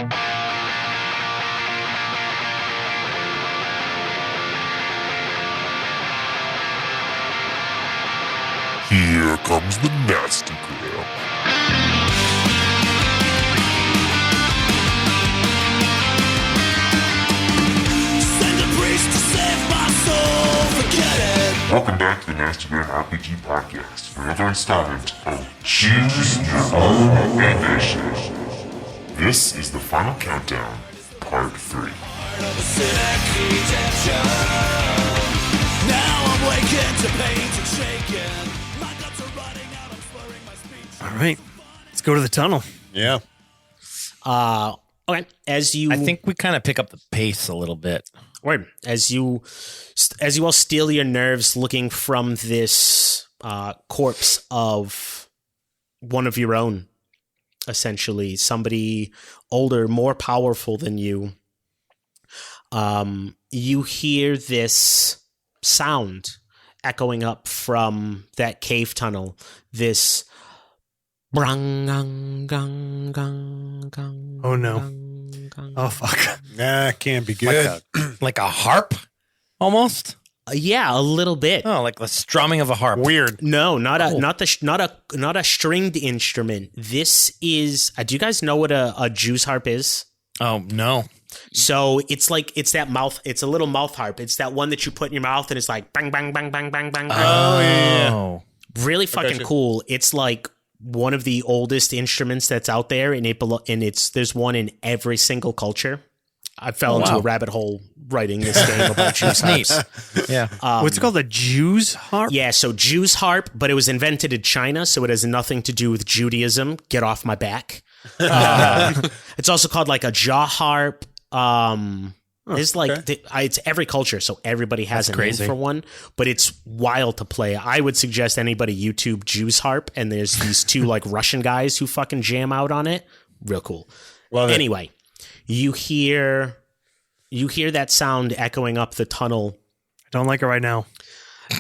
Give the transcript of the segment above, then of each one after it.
Here comes the nasty gram. Send a priest to save my soul, forget it. Welcome back to the Nasty Gram RPG Podcast for another installment of Choose Your Own Ambition. This is the final countdown, part 3. Part of a sick redemption. Now I'm waking to pain and shaking. My guts are running out, I'm slurring my speech. All right, let's go to the tunnel. Yeah. Okay. I think we kind of pick up the pace a little bit. Word. As you all steel your nerves looking from this corpse of one of your own, essentially somebody older, more powerful than you, you hear this sound echoing up from that cave tunnel. This brang gang gang gang. Oh no! Gang, Oh fuck! Nah, can't be good. Like a harp, almost. Yeah, a little bit. Oh, like the strumming of a harp. Weird. No, not a stringed instrument. This is. Do you guys know what a Jew's harp is? Oh no! So it's that mouth. It's a little mouth harp. It's that one that you put in your mouth and it's like bang bang bang bang bang bang. Oh, yeah. Oh. Really fucking cool. It's like one of the oldest instruments that's out there, and there's one in every single culture. I fell into a rabbit hole writing this game about Jew's harps. Yeah. What's it called? The Jew's harp? Yeah, so Jew's harp, but it was invented in China, so it has nothing to do with Judaism. Get off my back. It's also called like a jaw harp. It's like it's every culture, so everybody has a name for one, but it's wild to play. I would suggest anybody YouTube Jew's harp, and there's these two like Russian guys who fucking jam out on it. Real cool. Anyway, you hear that sound echoing up the tunnel. I don't like it right now.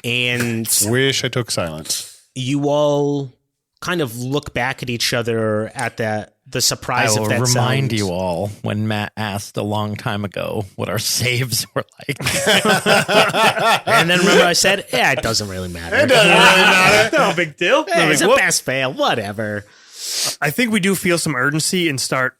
And Wish I took silence. you all kind of look back at each other at the surprise I of will that remind sound. you all when Matt asked a long time ago what our saves were like. And then remember I said, yeah, it doesn't really matter. It doesn't really matter. No big deal. Hey, it's a pass fail, whatever. I think we do feel some urgency and start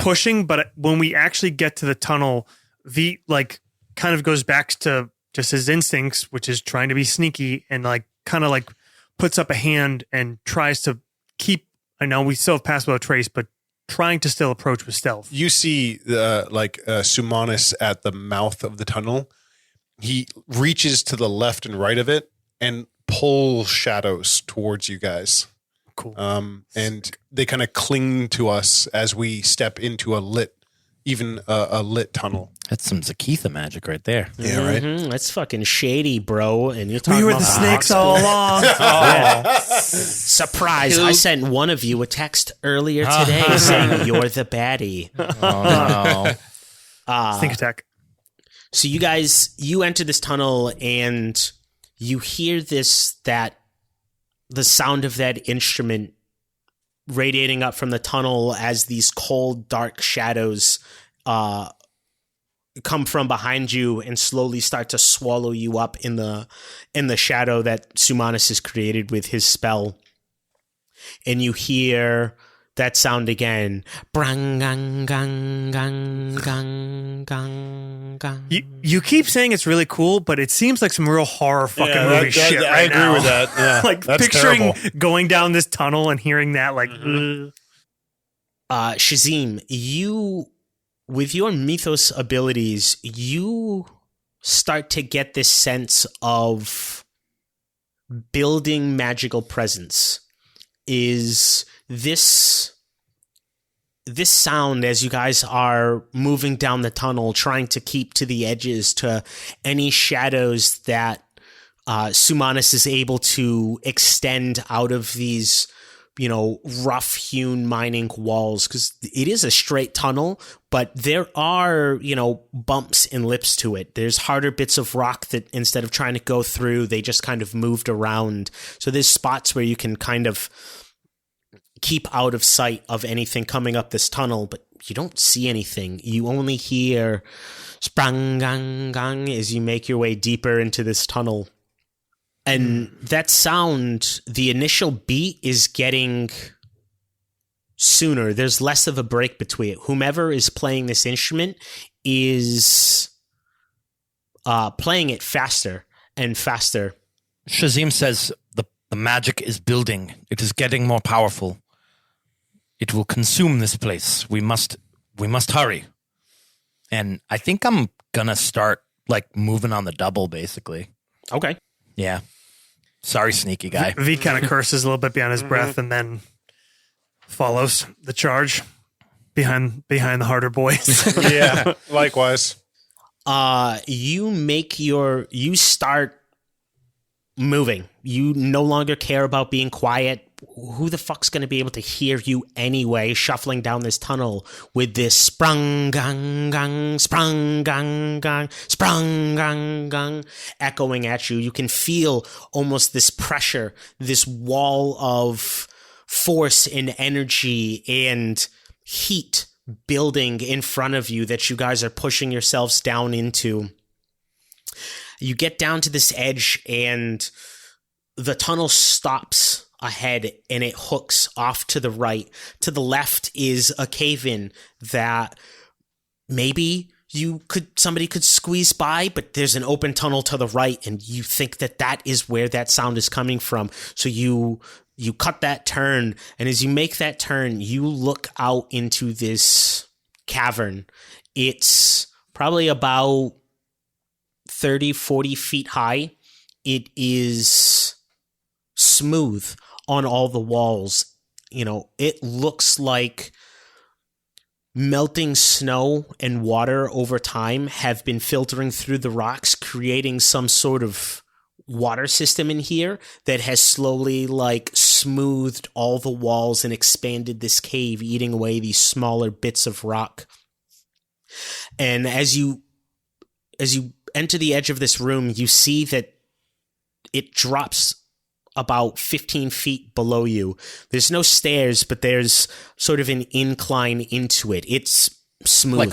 pushing, but when we actually get to the tunnel, V like kind of goes back to just his instincts, which is trying to be sneaky, and like kind of like puts up a hand and tries to keep. I know we still have pass without trace, but trying to still approach with stealth. You see Sumanis at the mouth of the tunnel. He reaches to the left and right of it and pulls shadows towards you guys. Cool. And they kind of cling to us as we step into a lit tunnel. That's some Zakitha magic right there. Yeah, right. Mm-hmm. That's fucking shady, bro. And you're talking We were about the snakes hospital. all along. Yeah. Surprise! I sent one of you a text earlier today saying you're the baddie. Oh no! Sneak attack. So you enter this tunnel and you hear the sound of that instrument radiating up from the tunnel as these cold, dark shadows come from behind you and slowly start to swallow you up in the shadow that Sumanis has created with his spell. And you hear that sound again. Brang gang gang gang gang gang gang. You keep saying it's really cool, but it seems like some real horror fucking movie shit right I agree now. with that. Yeah, Like that's picturing terrible. going down this tunnel and hearing that, like, Shazim, you, with your mythos abilities, you start to get this sense of building magical presence. Is this sound, as you guys are moving down the tunnel, trying to keep to the edges to any shadows that Sumanis is able to extend out of these, rough-hewn mining walls, because it is a straight tunnel, but there are, bumps and lips to it. There's harder bits of rock that instead of trying to go through, they just kind of moved around. So there's spots where you can kind of keep out of sight of anything coming up this tunnel, but you don't see anything. You only hear sprang gang gang as you make your way deeper into this tunnel. And that sound, the initial beat is getting sooner. There's less of a break between it. Whomever is playing this instrument is playing it faster and faster. Shazim says the magic is building. It is getting more powerful. It will consume this place. We must hurry. And I think I'm gonna start like moving on the double, basically. Okay. Yeah. Sorry, sneaky guy. V kind of curses a little bit behind his breath and then follows the charge behind the harder boys. Yeah, likewise. You start moving. You no longer care about being quiet. Who the fuck's going to be able to hear you anyway, shuffling down this tunnel with this sprung gang gang, sprung gang gang, sprung gang gang echoing at you. You can feel almost this pressure, this wall of force and energy and heat building in front of you that you guys are pushing yourselves down into. You get down to this edge and the tunnel stops ahead and it hooks off to the right. To the left is a cave-in that maybe somebody could squeeze by, but there's an open tunnel to the right and you think that is where that sound is coming from. So you cut that turn, and as you make that turn, you look out into this cavern. It's probably about 30, 40 feet high. It is smooth on all the walls. You know, it looks like melting snow and water over time have been filtering through the rocks, creating some sort of water system in here that has slowly like smoothed all the walls and expanded this cave, eating away these smaller bits of rock. And as you enter the edge of this room, you see that it drops about 15 feet below you. There's no stairs, but there's sort of an incline into it. It's smooth.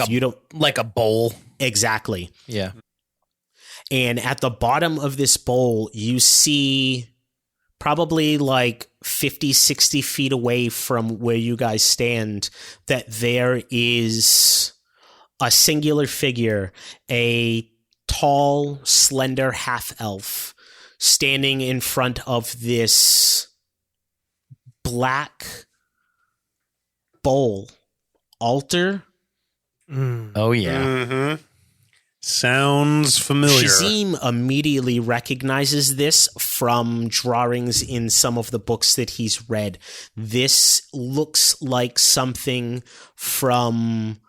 Like a bowl. Exactly. Yeah. And at the bottom of this bowl, you see probably like 50, 60 feet away from where you guys stand, that there is a singular figure, a tall, slender half-elf, standing in front of this black bowl altar. Oh, yeah. Mm-hmm. Sounds familiar. Shazim immediately recognizes this from drawings in some of the books that he's read. This looks like something from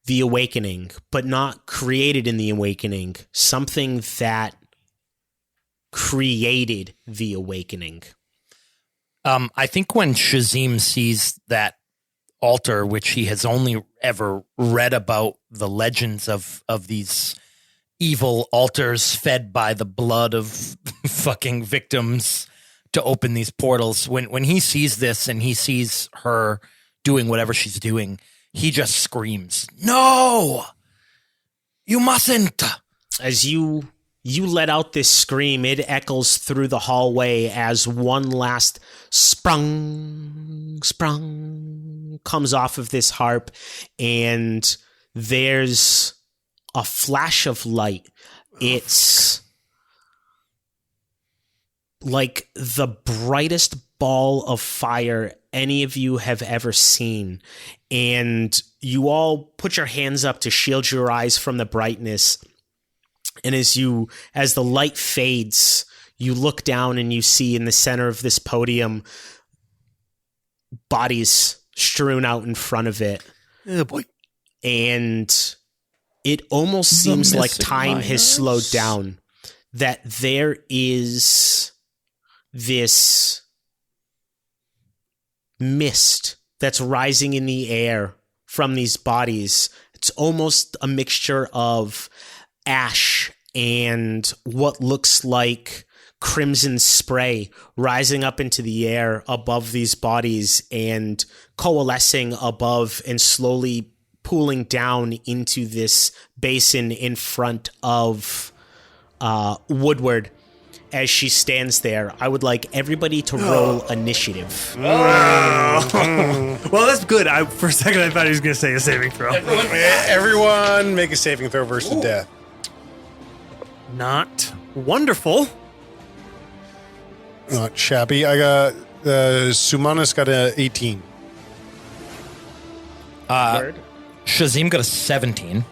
The Awakening, but not created in The Awakening. Something that created The Awakening. I think when Shazim sees that altar, which he has only ever read about the legends of these evil altars fed by the blood of fucking victims to open these portals, when he sees this and he sees her doing whatever she's doing, he just screams, "No! You mustn't!" As you let out this scream, it echoes through the hallway as one last sprung comes off of this harp, and there's a flash of light. It's like the brightest ball of fire any of you have ever seen. And you all put your hands up to shield your eyes from the brightness. And as the light fades, you look down and you see in the center of this podium bodies strewn out in front of it. Oh boy. And it almost seems like time has slowed down, that there is this mist that's rising in the air from these bodies. It's almost a mixture of ash and what looks like crimson spray rising up into the air above these bodies and coalescing above and slowly pooling down into this basin in front of Woodward. As she stands there, I would like everybody to roll initiative. Well, that's good. For a second, I thought he was going to say a saving throw. Everyone make a saving throw versus death. Not wonderful. Not shabby. I got Sumanis got a 18. Shazim got a 17.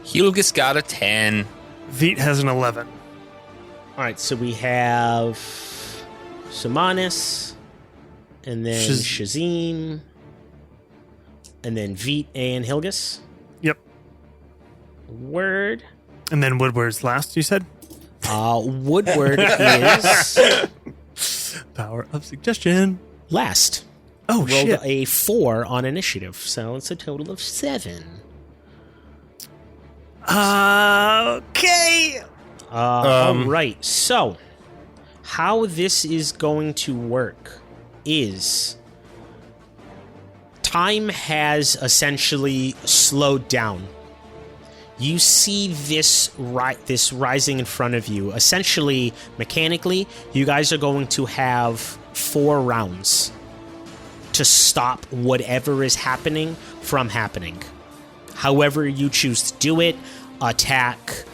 Hilgis got a 10. Veet has an 11. All right, so we have Sumanis, and then Shazim, and then Veet and Hilgis. Yep. Word. And then Woodward's last, you said? Woodward is Power of suggestion. last. Oh, Rolled shit. a 4 on initiative, so it's a total of 7. Okay. All right, so how this is going to work is time has essentially slowed down. You see this rising in front of you. Essentially, mechanically, you guys are going to have 4 rounds to stop whatever is happening from happening. However you choose to do it, attack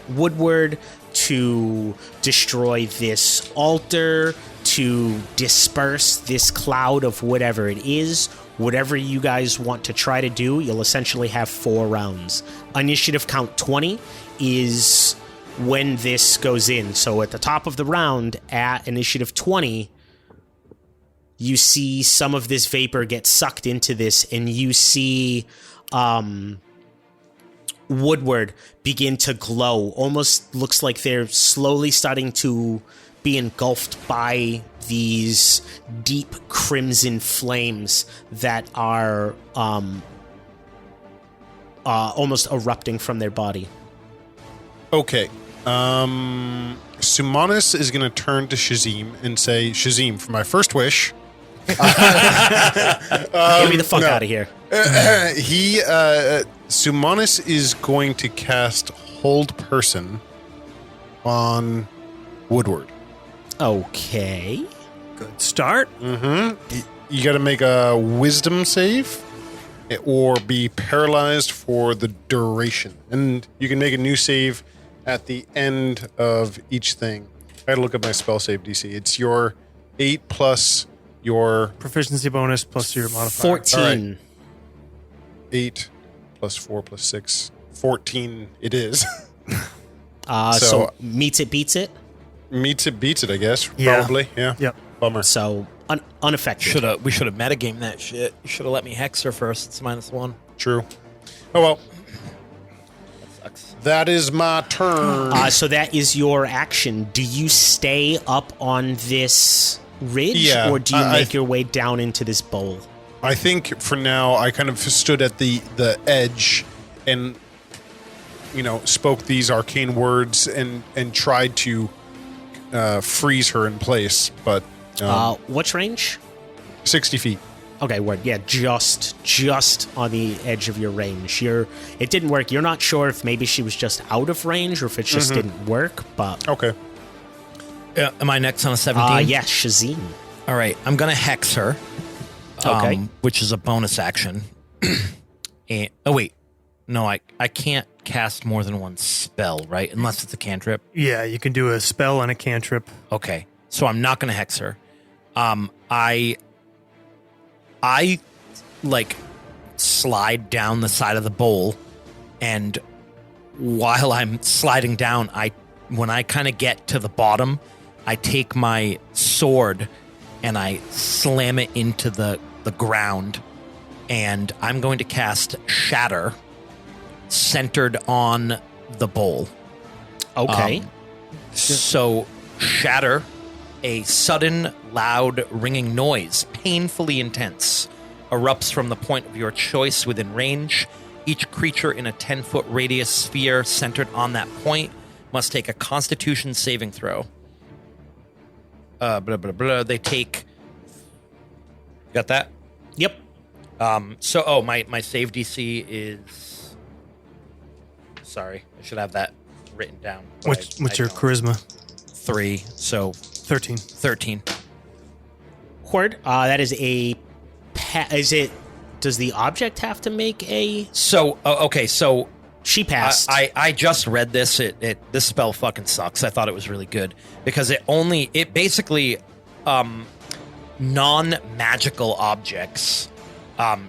Woodward, to destroy this altar, to disperse this cloud of whatever it is. Whatever you guys want to try to do, you'll essentially have 4 rounds. Initiative count 20 is when this goes in. So at the top of the round, at initiative 20, you see some of this vapor get sucked into this, and you see Woodward begin to glow. Almost looks like they're slowly starting to be engulfed by these deep crimson flames that are almost erupting from their body. Okay. Sumanis is going to turn to Shazim and say, Shazim, for my first wish... Get me the fuck out of here. Sumanis is going to cast Hold Person on Woodward. Okay. Good start. You got to make a Wisdom save or be paralyzed for the duration. And you can make a new save at the end of each thing. I got to look up my spell save DC. It's your 8 plus your... Proficiency bonus plus your modifier. 14. Right. 8 plus 4 plus 6. 14 it is. So meets it, beats it. Meets it, beats it, I guess. Yeah. Probably, yeah. Yep. Bummer. So unaffected. We should have metagamed that shit. You should have let me hex her first. It's -1. True. Oh, well. That sucks. That is my turn. So that is your action. Do you stay up on this ridge, or do you make your way down into this bowl? I think for now, I kind of stood at the edge and, spoke these arcane words and tried to freeze her in place. But what's range? 60 feet. Okay, word. Yeah, just on the edge of your range. It didn't work. You're not sure if maybe she was just out of range or if it just didn't work, but... Okay. Am I next on a 17? Yes, Shazim. All right, I'm going to hex her. Okay. Which is a bonus action. And, no, I can't cast more than one spell, right? Unless it's a cantrip. Yeah, you can do a spell and a cantrip. Okay, so I'm not going to hex her. I slide down the side of the bowl, and while I'm sliding down, when I kind of get to the bottom, I take my sword and I slam it into the ground, and I'm going to cast Shatter centered on the bowl. Okay. So, Shatter, a sudden, loud, ringing noise, painfully intense, erupts from the point of your choice within range. Each creature in a 10-foot radius sphere centered on that point must take a Constitution saving throw. Blah, blah, blah. They take... Got that? Yep. My save DC is... Sorry, I should have that written down. What's I your don't. charisma? 3, so 13. 13. Horde, that is a... Is it... Does the object have to make a... So, okay, so... She passed. I just read this. This spell fucking sucks. I thought it was really good because it basically non-magical objects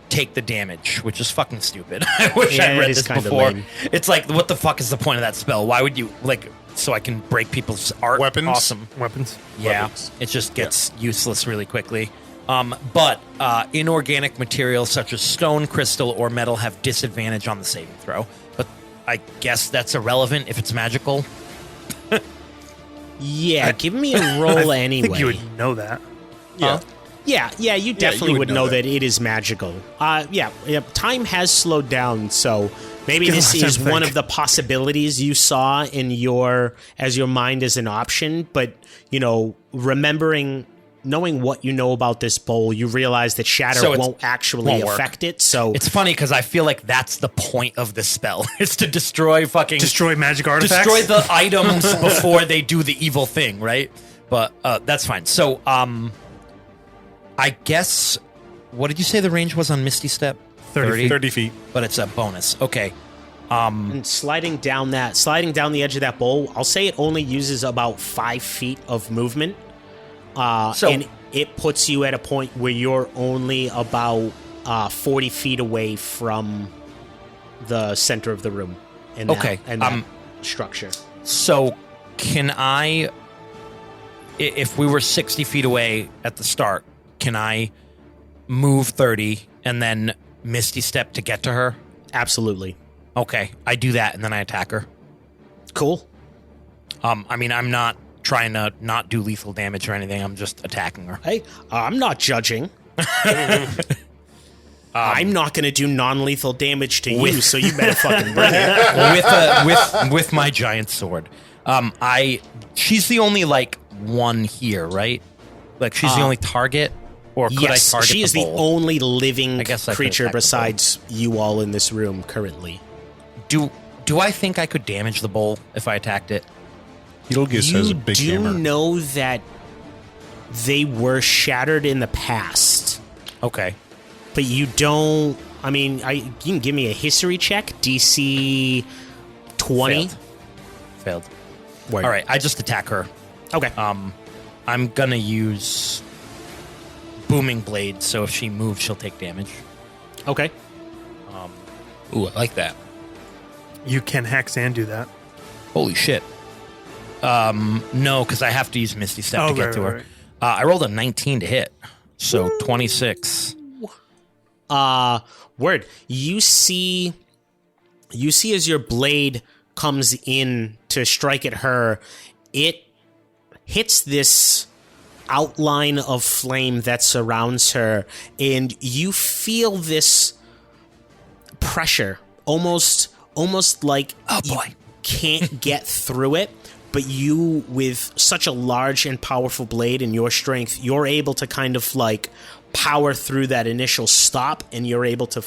take the damage, which is fucking stupid. I wish I'd read this before. Lame. It's like, what the fuck is the point of that spell? Why would you so I can break people's art? Weapons? Awesome. Weapons. Yeah, Weapons. it just gets useless really quickly. But inorganic materials such as stone, crystal, or metal have disadvantage on the saving throw. But I guess that's irrelevant if it's magical. Yeah, give me a roll anyway. I think you would know that. Yeah, you definitely you would know that it is magical. Yeah, time has slowed down, so maybe Give this us time is to one think. of the possibilities you saw in your mind as an option. But knowing what you know about this bowl, you realize that shatter So won't actually work. affect it. So It's funny because I feel like that's the point of this spell. It's to destroy Magic artifacts. destroy the items before they do the evil thing, right? But that's fine. So, I guess, what did you say the range was on Misty Step? 30 feet. But it's a bonus. Okay. and sliding down the edge of that bowl, I'll say it only uses about 5 feet of movement. And it puts you at a point where you're only about 40 feet away from the center of the room. And that structure. So, can I, if we were 60 feet away at the start, can I move 30 and then Misty Step to get to her? Absolutely. Okay, I do that and then I attack her. Cool. I mean, I'm not trying to not do lethal damage or anything. I'm just attacking her. Hey, I'm not judging. I'm not going to do non-lethal damage to you, so you better fucking bring it. with my giant sword. She's the only one here, right? Like she's the only target, or could Yes, I target she is the the bowl? only living I guess I could creature attack the besides you all in this room currently. Do I think I could damage the bowl if I attacked it? Beetlejuice has a big You hammer. do know that they were shattered in the past, Okay. but you don't. I mean, you can give me a history check, DC 20. Failed. All right, I just attack her. Okay. I'm gonna use booming blade, so if she moves, she'll take damage. Okay. Ooh, I like that. You can hex and do that. Holy shit. No, because I have to use Misty Step to get to her. right. I rolled a 19 to hit, so 26. Word. You see as your blade comes in to strike at her, it hits this outline of flame that surrounds her, and you feel this pressure, almost like you can't get through it. But you, with such a large and powerful blade and your strength, you're able to kind of power through that initial stop, and you're able to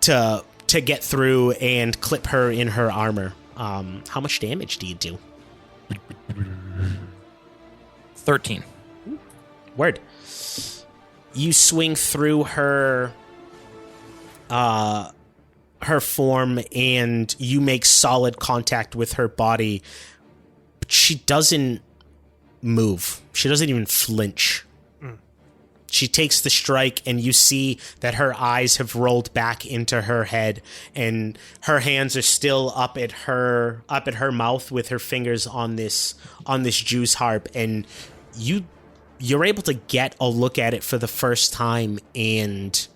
to get through and clip her in her armor. How much damage do you do? 13. Word. You swing through her form, and you make solid contact with her body. But she doesn't move. She doesn't even flinch. She takes the strike, and you see that her eyes have rolled back into her head, and her hands are still up at her mouth with her fingers on this juice harp, and you're able to get a look at it for the first time. And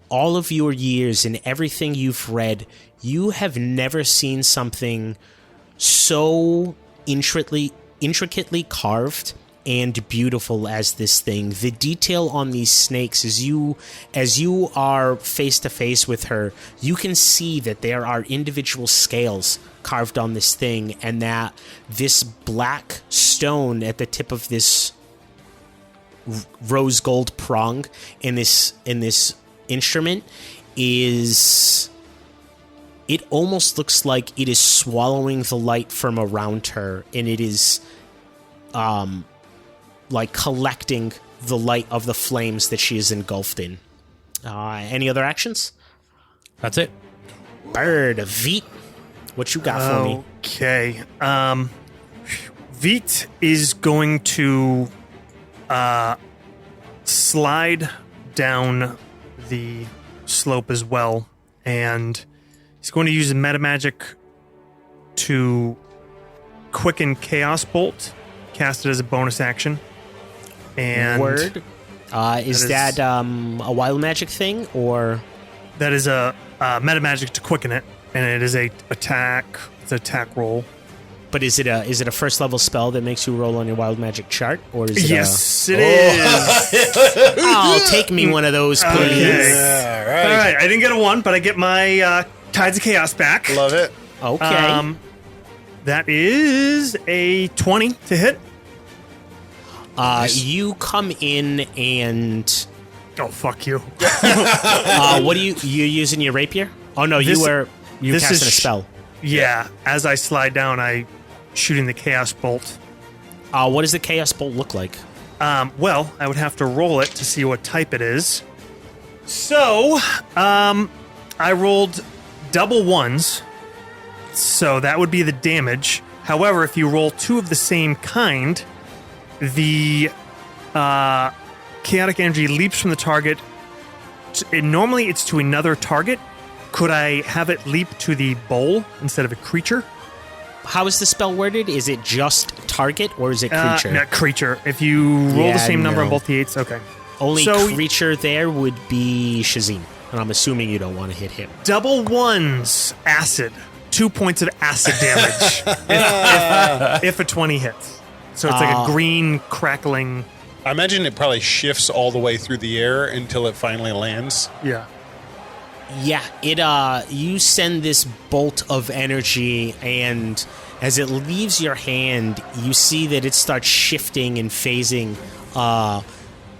all of your years and everything you've read, you have never seen something so intricately carved and beautiful as this thing. The detail on these snakes, as you are face to face with her, you can see that there are individual scales carved on this thing, and that this black stone at the tip of this rose gold prong in this instrument is, it almost looks like it is swallowing the light from around her, and it is like collecting the light of the flames that she is engulfed in. Any other actions? That's it. Bird, Veet, what you got for me? Okay. Veet is going to slide down the slope as well, and he's going to use a meta magic to quicken Chaos Bolt, cast it as a bonus action. And Word. Is that a wild magic thing, or that is a meta magic to quicken it, and it is a attack. It's an attack roll. but is it a first level spell that makes you roll on your wild magic chart, or is it? Yes, it is. Oh, take me one of those, please. Okay. All right. I didn't get a 1, but I get my Tides of Chaos back. Love it. Okay. That is a 20 to hit. You come in and Oh, fuck you. what are you using your rapier? Oh no, This- you're this casting a is- spell. Yeah, as I slide down, I shooting the Chaos Bolt. What does the chaos bolt look like? Well, I would have to roll it to see what type it is. So, I rolled double ones, so that would be the damage. However, if you roll 2 of the same kind, the chaotic energy leaps from the target. Normally, it's to another target. Could I have it leap to the bowl instead of a creature? How is the spell worded? Is it just target or is it creature? Not creature. If you roll Yeah, the same number on no. both the 8s, okay. Only So- creature there would be Shazim, and I'm assuming you don't want to hit him. Double ones, acid. 2 points of acid damage if a 20 hits. So it's like a green crackling. I imagine it probably shifts all the way through the air until it finally lands. Yeah. Yeah, you send this bolt of energy, and as it leaves your hand, you see that it starts shifting and phasing.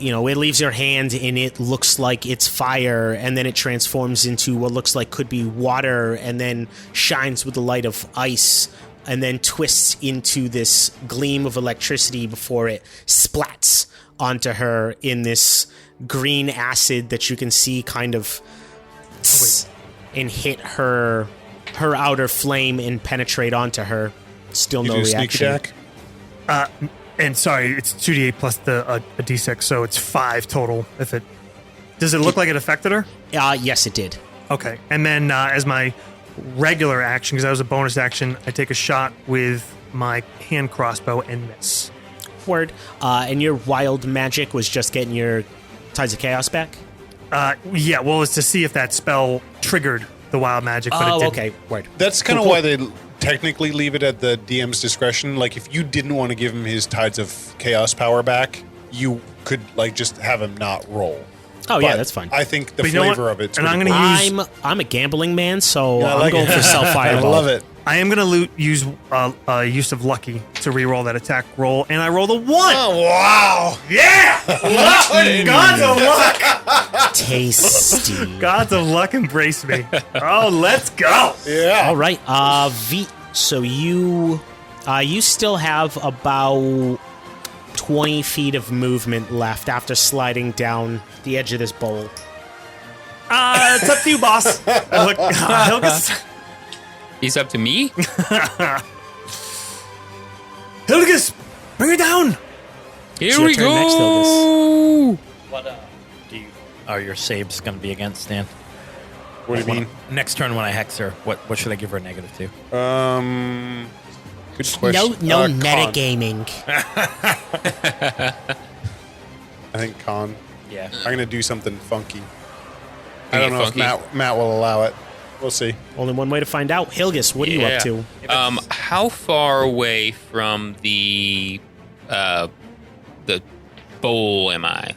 It leaves your hand and it looks like it's fire, and then it transforms into what looks like could be water, and then shines with the light of ice, and then twists into this gleam of electricity before it splats onto her in this green acid that you can see kind of and hit her outer flame and penetrate onto her. Still You no do sneak reaction. attack. And sorry, it's 2d8 plus a d6, so it's 5 total. Does it look like it affected her? Yes, it did. Okay. And then as my regular action, because that was a bonus action, I take a shot with my hand crossbow and miss. Word. And your wild magic was just getting your Tides of Chaos back? Yeah, well, it's to see if that spell triggered the wild magic, but it Oh, didn't. okay. Word. That's kind of why they technically leave it at the DM's discretion. Like, if you didn't want to give him his Tides of Chaos power back, you could just have him not roll. Oh, yeah, But that's fine. I think the But you know flavor what? of it's And I'm pretty gonna cool. use- I'm a gambling man, so Yeah, I I'm like going it. for Self I Fireball. love it. I am going to use use of Lucky to re-roll that attack roll, and I rolled a 1. Oh, wow. Yeah! Luck! Gods of luck! Tasty. Gods of luck embrace me. Oh, let's go! Yeah. All right, V. So you still have about 20 feet of movement left after sliding down the edge of this bowl. It's up to you, boss. Look, Hilgus, He's up to me? Hilgus, bring her down! Here your we turn next, go! What are your saves going to be against, Stan? What do you mean? Next turn when I hex her, what should I give her a negative to? Good question. No Con. metagaming. I think con. Yeah. I'm going to do something funky. I Make don't it know funky. if Matt will allow it. We'll see. Only one way to find out. Hilgus, what are you up to? How far away from the the bowl am I?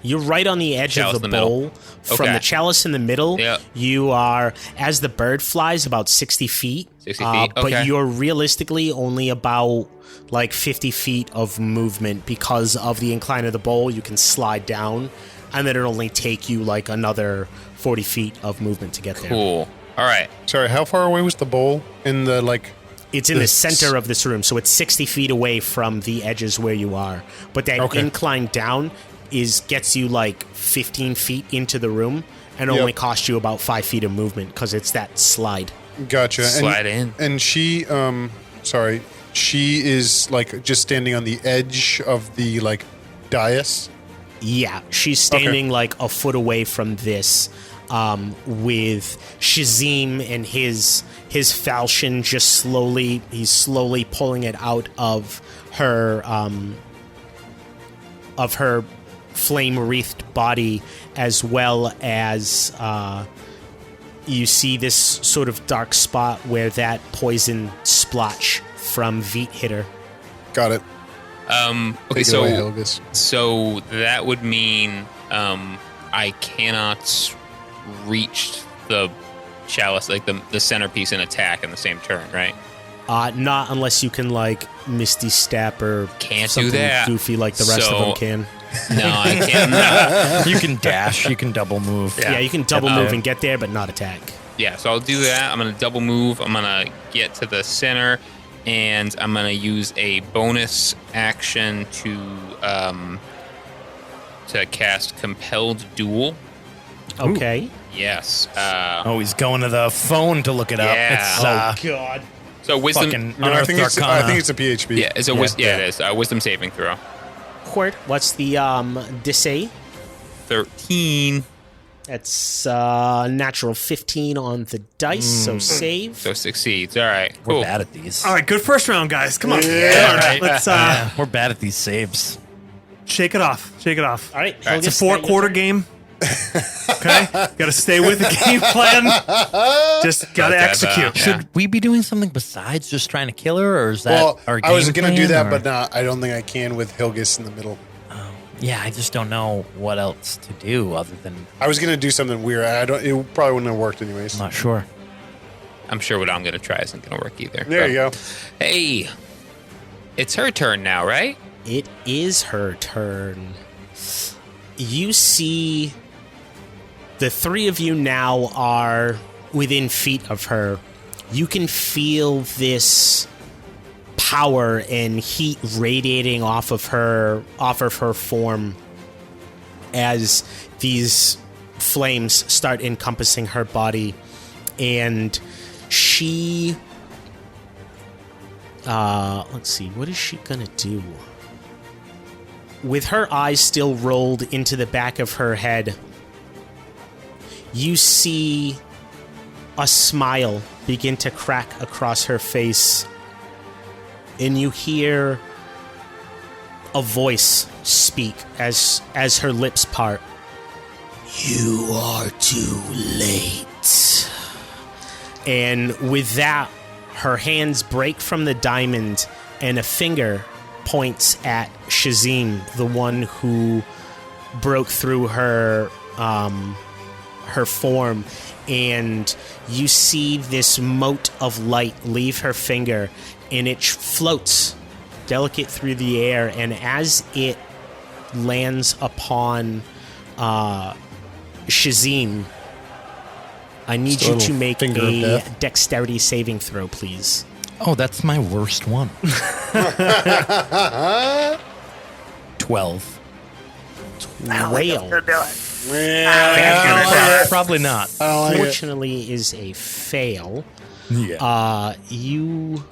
You're right on the edge Chalice of the in the middle. bowl. From Okay. the chalice in the middle, Yep. you are, as the bird flies, about 60 feet. 60 feet, okay. But you're realistically only about like 50 feet of movement because of the incline of the bowl. You can slide down, and then it'll only take you like another 40 feet of movement to get there. Cool. All right. Sorry, how far away was the bowl in the It's in the This- center of this room, so it's 60 feet away from the edges where you are. But that Okay. incline down gets you like 15 feet into the room and only costs you about 5 feet of movement because it's that slide. Gotcha. Slide in. And she, she is like just standing on the edge of the like dais. Yeah, she's standing like a foot away from this, with Shazim and his falchion just slowly pulling it out of her flame-wreathed body, as well as you see this sort of dark spot where that poison splotch from Veet hit her. Got it. Okay, Take it away, Helgus. so that would mean I cannot reach the chalice, like the centerpiece, and attack in the same turn, right? Not unless you can like Misty Step or Can't do something that. goofy like the rest of So- them can. No, I can't. You can dash. You can double move. Yeah, you can double move and get there, but not attack. Yeah, so I'll do that. I'm going to double move. I'm going to get to the center, and I'm going to use a bonus action to cast Compelled Duel. Okay. Yes. Oh, he's going to the phone to look it up. Yeah. It's God. So wisdom. fucking No, I unearthed think it's arcana. a PHP. Yeah, it's a it is wisdom saving throw. Court, what's the DC? 13. That's natural 15 on the dice, so save. So succeeds. All right. We're Cool. bad at these. All right, good first round, guys. Come on. Yeah. All right, let's Yeah, we're bad at these saves. shake it off. Shake it off. All right. It's a 4-quarter game. Okay, got to stay with the game plan. Just got to Okay, execute. yeah. Should we be doing something besides just trying to kill her, or is that Well, our I was game gonna do plan, that, or- but I don't think I can with Hilgus in the middle. yeah, I just don't know what else to do other than I was gonna do something weird. It probably wouldn't have worked anyways. I'm not sure. I'm sure what I'm going to try isn't going to work either. There you go. Hey, it's her turn now, right? It is her turn. You see, the three of you now are within feet of her. You can feel this power and heat radiating off of her form as these flames start encompassing her body, and she let's see, what is she gonna do? With her eyes still rolled into the back of her head, you see a smile begin to crack across her face, and you hear a voice speak as her lips part. You are too late. And with that, her hands break from the diamond, and a finger points at Shazim, the one who broke through her form, and you see this mote of light leave her finger, and it floats delicate through the air, and as it lands upon Shazim, I need you to make finger of a death. dexterity saving throw, please. Oh, that's my worst one. 12. Whale, Probably not. fortunately, is a fail. Yeah. You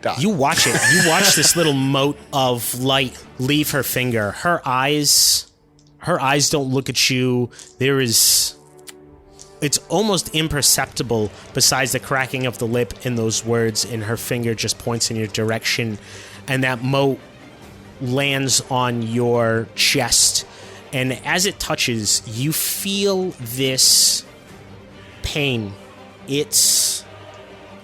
watch it. You watch this little mote of light leave her finger. Her eyes don't look at you. It's almost imperceptible besides the cracking of the lip and those words, and her finger just points in your direction, and that mote lands on your chest, and as it touches, you feel this pain. It's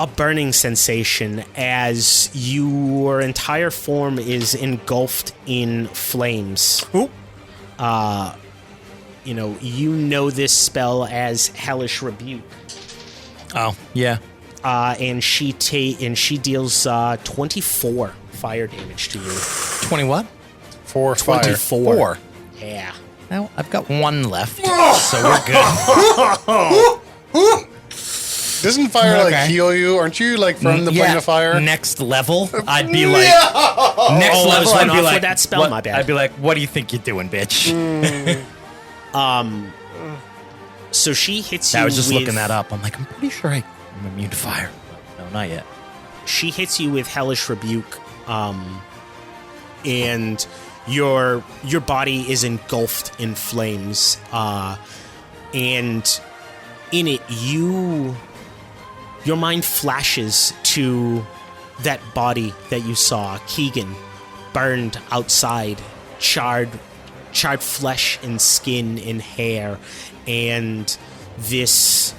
a burning sensation as your entire form is engulfed in flames. Oop. You know this spell as Hellish Rebuke. Oh, yeah. And she deals 24 fire damage to you. 20 what? 4 fire. 24. 4. Yeah. Well, I've got 1 left, so we're good. Doesn't fire like Okay. heal you? Aren't you like from the plane of fire? Next level, I'd be like, next I was level, went I'd be off like, with that spell, what- my bad. I'd be like, what do you think you're doing, bitch? So she hits you I was just with, looking that up. I'm like, I'm pretty sure I'm immune to fire. No, not yet. She hits you with Hellish Rebuke, and your body is engulfed in flames. And in it, your mind flashes to that body that you saw, Keegan, burned outside, charred flesh and skin and hair, and this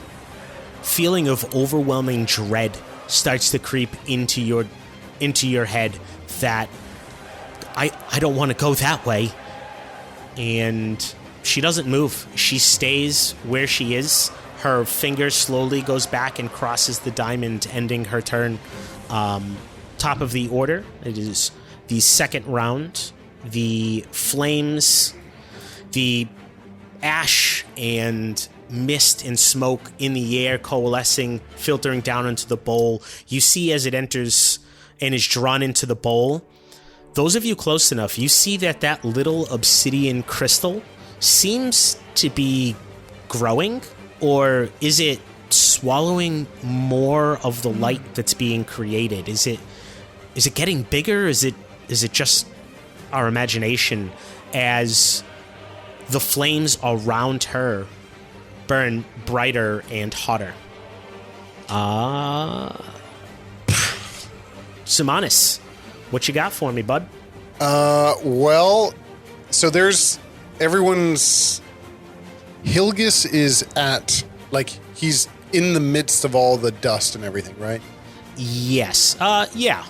feeling of overwhelming dread starts to creep into your head that I don't want to go that way. And she doesn't move. She stays where she is. Her finger slowly goes back and crosses the diamond, ending her turn. Top of the order, it is the second round. The flames, the ash and mist and smoke in the air coalescing, filtering down into the bowl. You see as it enters and is drawn into the bowl, those of you close enough, you see that little obsidian crystal seems to be growing, or is it swallowing more of the light that's being created? Is it getting bigger? Is it just our imagination as the flames around her burn brighter and hotter? Simonis, what you got for me, bud? Well, so there's everyone's. Hilgis is at, like, he's in the midst of all the dust and everything, right? Yes. Yeah.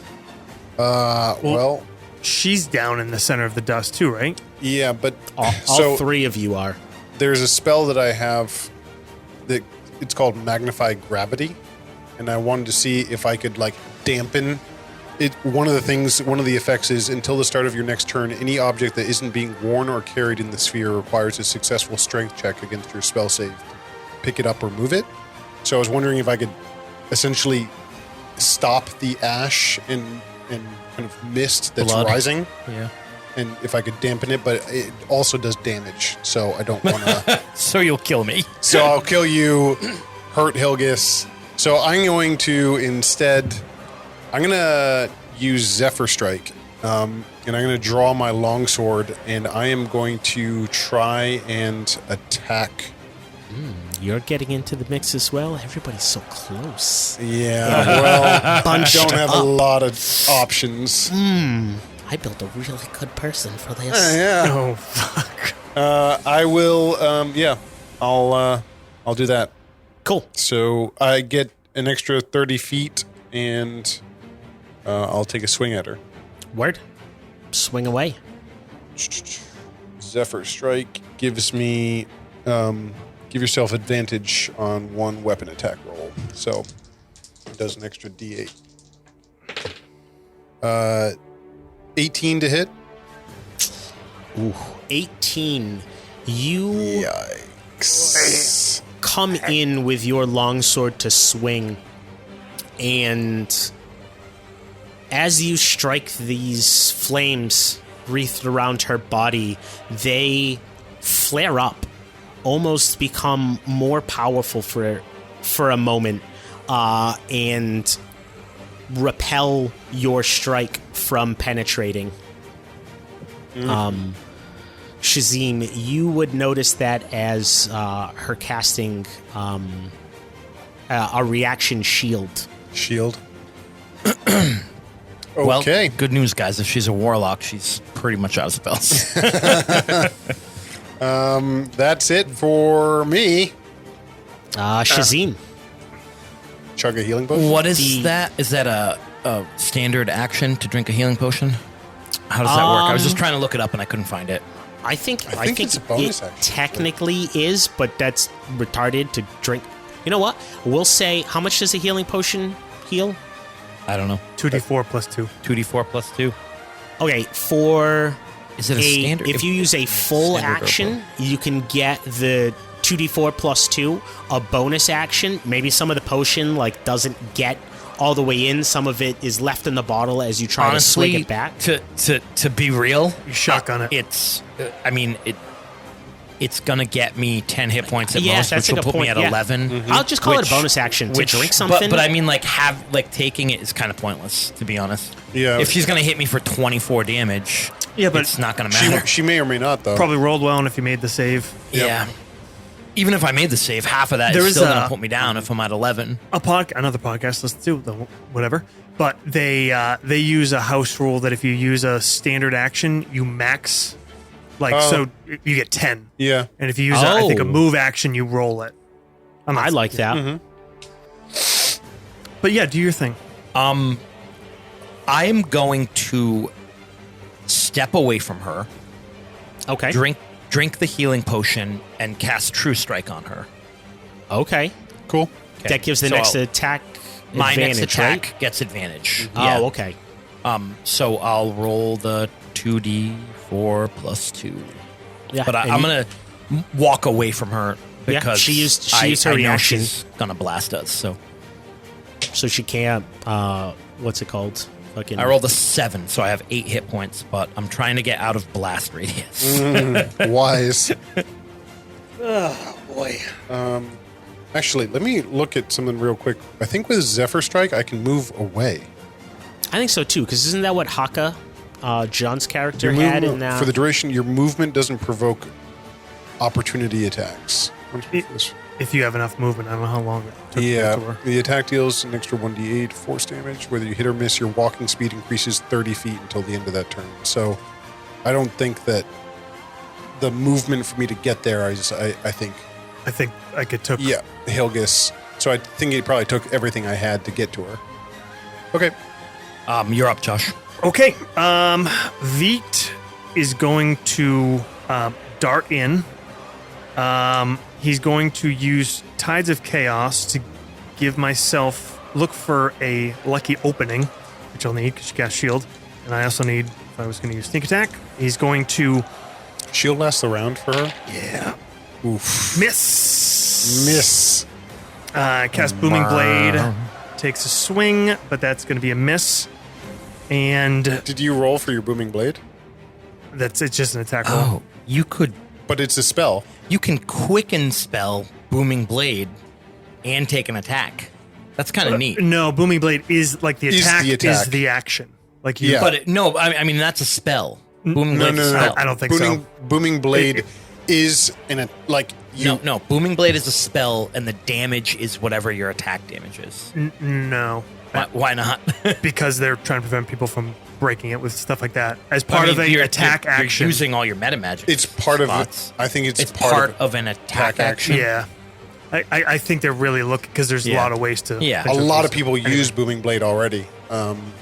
Well, She's down in the center of the dust too, right? yeah, but All so three of you are. there's a spell that I have that it's called Magnify Gravity, and I wanted to see if I could like dampen it. One of the effects is until the start of your next turn, any object that isn't being worn or carried in the sphere requires a successful strength check against your spell save. Pick it up or move it. So I was wondering if I could essentially stop the ash and kind of mist that's Blood. rising, Yeah. and if I could dampen it, but it also does damage, so I don't want to. So you'll kill me. So I'll kill you, hurt Hilgis. So I'm going to instead, I'm going to use Zephyr Strike, and I'm going to draw my longsword, and I am going to try and attack. You're getting into the mix as well. Everybody's so close. Yeah, well, I Bunched don't have a up. lot of options. I built a really good person for this. Yeah, Oh, fuck. I will. Yeah, I'll do that. Cool. So I get an extra 30 feet, and I'll take a swing at her. Word. Swing away. Zephyr Strike gives me. Give yourself advantage on one weapon attack roll. So it does an extra D8. 18 to hit. Ooh, 18. You Yikes. come in with your longsword to swing, and as you strike these flames wreathed around her body, they flare up, almost become more powerful for a moment, and repel your strike from penetrating. Shazim, you would notice that as her casting a reaction shield. Shield. Well, Okay. good news, guys. If she's a warlock, she's pretty much out of spells. That's it for me. Shazim. chug a healing potion? What is that? Is that a standard action to drink a healing potion? How does that work? I was just trying to look it up and I couldn't find it. I think it's a bonus it action. technically is, but that's retarded to drink. You know what? We'll say, how much does a healing potion heal? I don't know. 2d4 plus 2. 2d4 plus 2. Okay, for Is it a standard? if you use a full Standard or action, you can get the 2d4 plus 2, a bonus action. Maybe some of the potion like doesn't get all the way in. Some of it is left in the bottle as you try to swig it back. To be real, You shotgun it. it's it's gonna get me 10 hit points at Yeah, most, that's which a will good put me point, at yeah. 11. I'll just call it a bonus action to drink something. But I mean, like taking it is kind of pointless, to be honest. Yeah. If she's gonna hit me for 24 damage, Yeah, but it's not gonna matter. She may or may not, though. Probably rolled well if you made the save. Yeah. Even if I made the save, half of that There is is still a- gonna put me down if I'm at 11. Another podcast, let's do whatever. But they use a house rule that if you use a standard action, you max, so you get 10. Yeah. And if you use, I think, a Oh. move action, you roll it. I like that. But yeah, do your thing. I am going to step away from her, Okay. drink the healing potion, and cast True Strike on her. Okay. Cool. That gives the So next attack My advantage, next attack right? gets advantage. Oh, okay. So I'll roll the 2d4 plus 2. Yeah. But and I'm you- going to walk away from her Yeah, because she used her I know reaction. she's going to blast us. So So she can't. What's it called? Fucking. I rolled a 7, so I have 8 hit points, but I'm trying to get out of blast radius. Wise. Boy. Actually, let me look at something real quick. I think with Zephyr Strike, I can move away. I think so too, because isn't that what Haka, John's character, Your had movement- in for the duration, your movement doesn't provoke opportunity attacks. If you have enough movement, I don't know how long it took to get to Yeah, her. the attack deals an extra 1d8 force damage. Whether you hit or miss, your walking speed increases 30 feet until the end of that turn. So I don't think that the movement for me to get there, I think, I think like it took. yeah, Hilgis. So I think it probably took everything I had to get to her. Okay. You're up, Josh. Okay. Veet is going to dart in. He's going to use Tides of Chaos to give myself look for a lucky opening, which I'll need because she cast shield, and I also need if I was going to use sneak attack. He's going to Shield lasts the round for her. yeah Oof. miss. Cast Booming Blade. Takes a swing, but that's going to be a miss. And Did you roll for your Booming Blade? it's just an attack roll. Oh, you could. But it's a spell. You can quicken spell Booming Blade and take an attack. That's kind of neat. No, Booming Blade is like the Is attack the attack. is the action. Like you, Yeah. But no, I mean that's a spell. Booming No, Blade is a no, no. spell. I don't think so. Booming Blade is No, Booming Blade is a spell, and the damage is whatever your attack damage is. No, Why not? because they're trying to prevent people from breaking it with stuff like that as part of a attack action. You're using all your meta magic. It's part spots. of it. I think it's part of an attack action. Yeah, I think they're really looking because there's a Yeah. lot of ways to. Yeah. a lot of people use Booming Blade already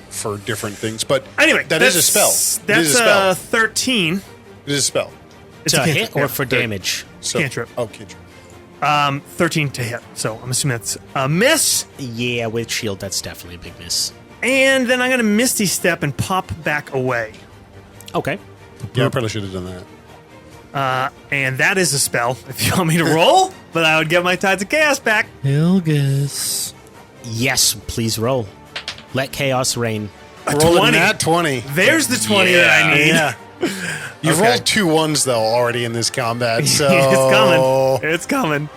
for different things. But Anyway, that is a spell. It That's is a spell. 13. It is a spell. It's to a hit cantrip, or yeah. for damage? So, Cantrip. Oh, cantrip. 13 to hit. So I'm assuming that's a miss. Yeah, with shield, that's definitely a big miss. And then I'm going to Misty Step and pop back away. Okay. Yeah, I probably should have done that. And that is a spell if you want me to roll, but I would get my Tides of Chaos back. Hilgus. Yes, please roll. Let chaos reign. Roll 20. a nat 20. There's the 20 that I need. Yeah. You've rolled 2 1s, though, already in this combat, so... It's coming. It's coming.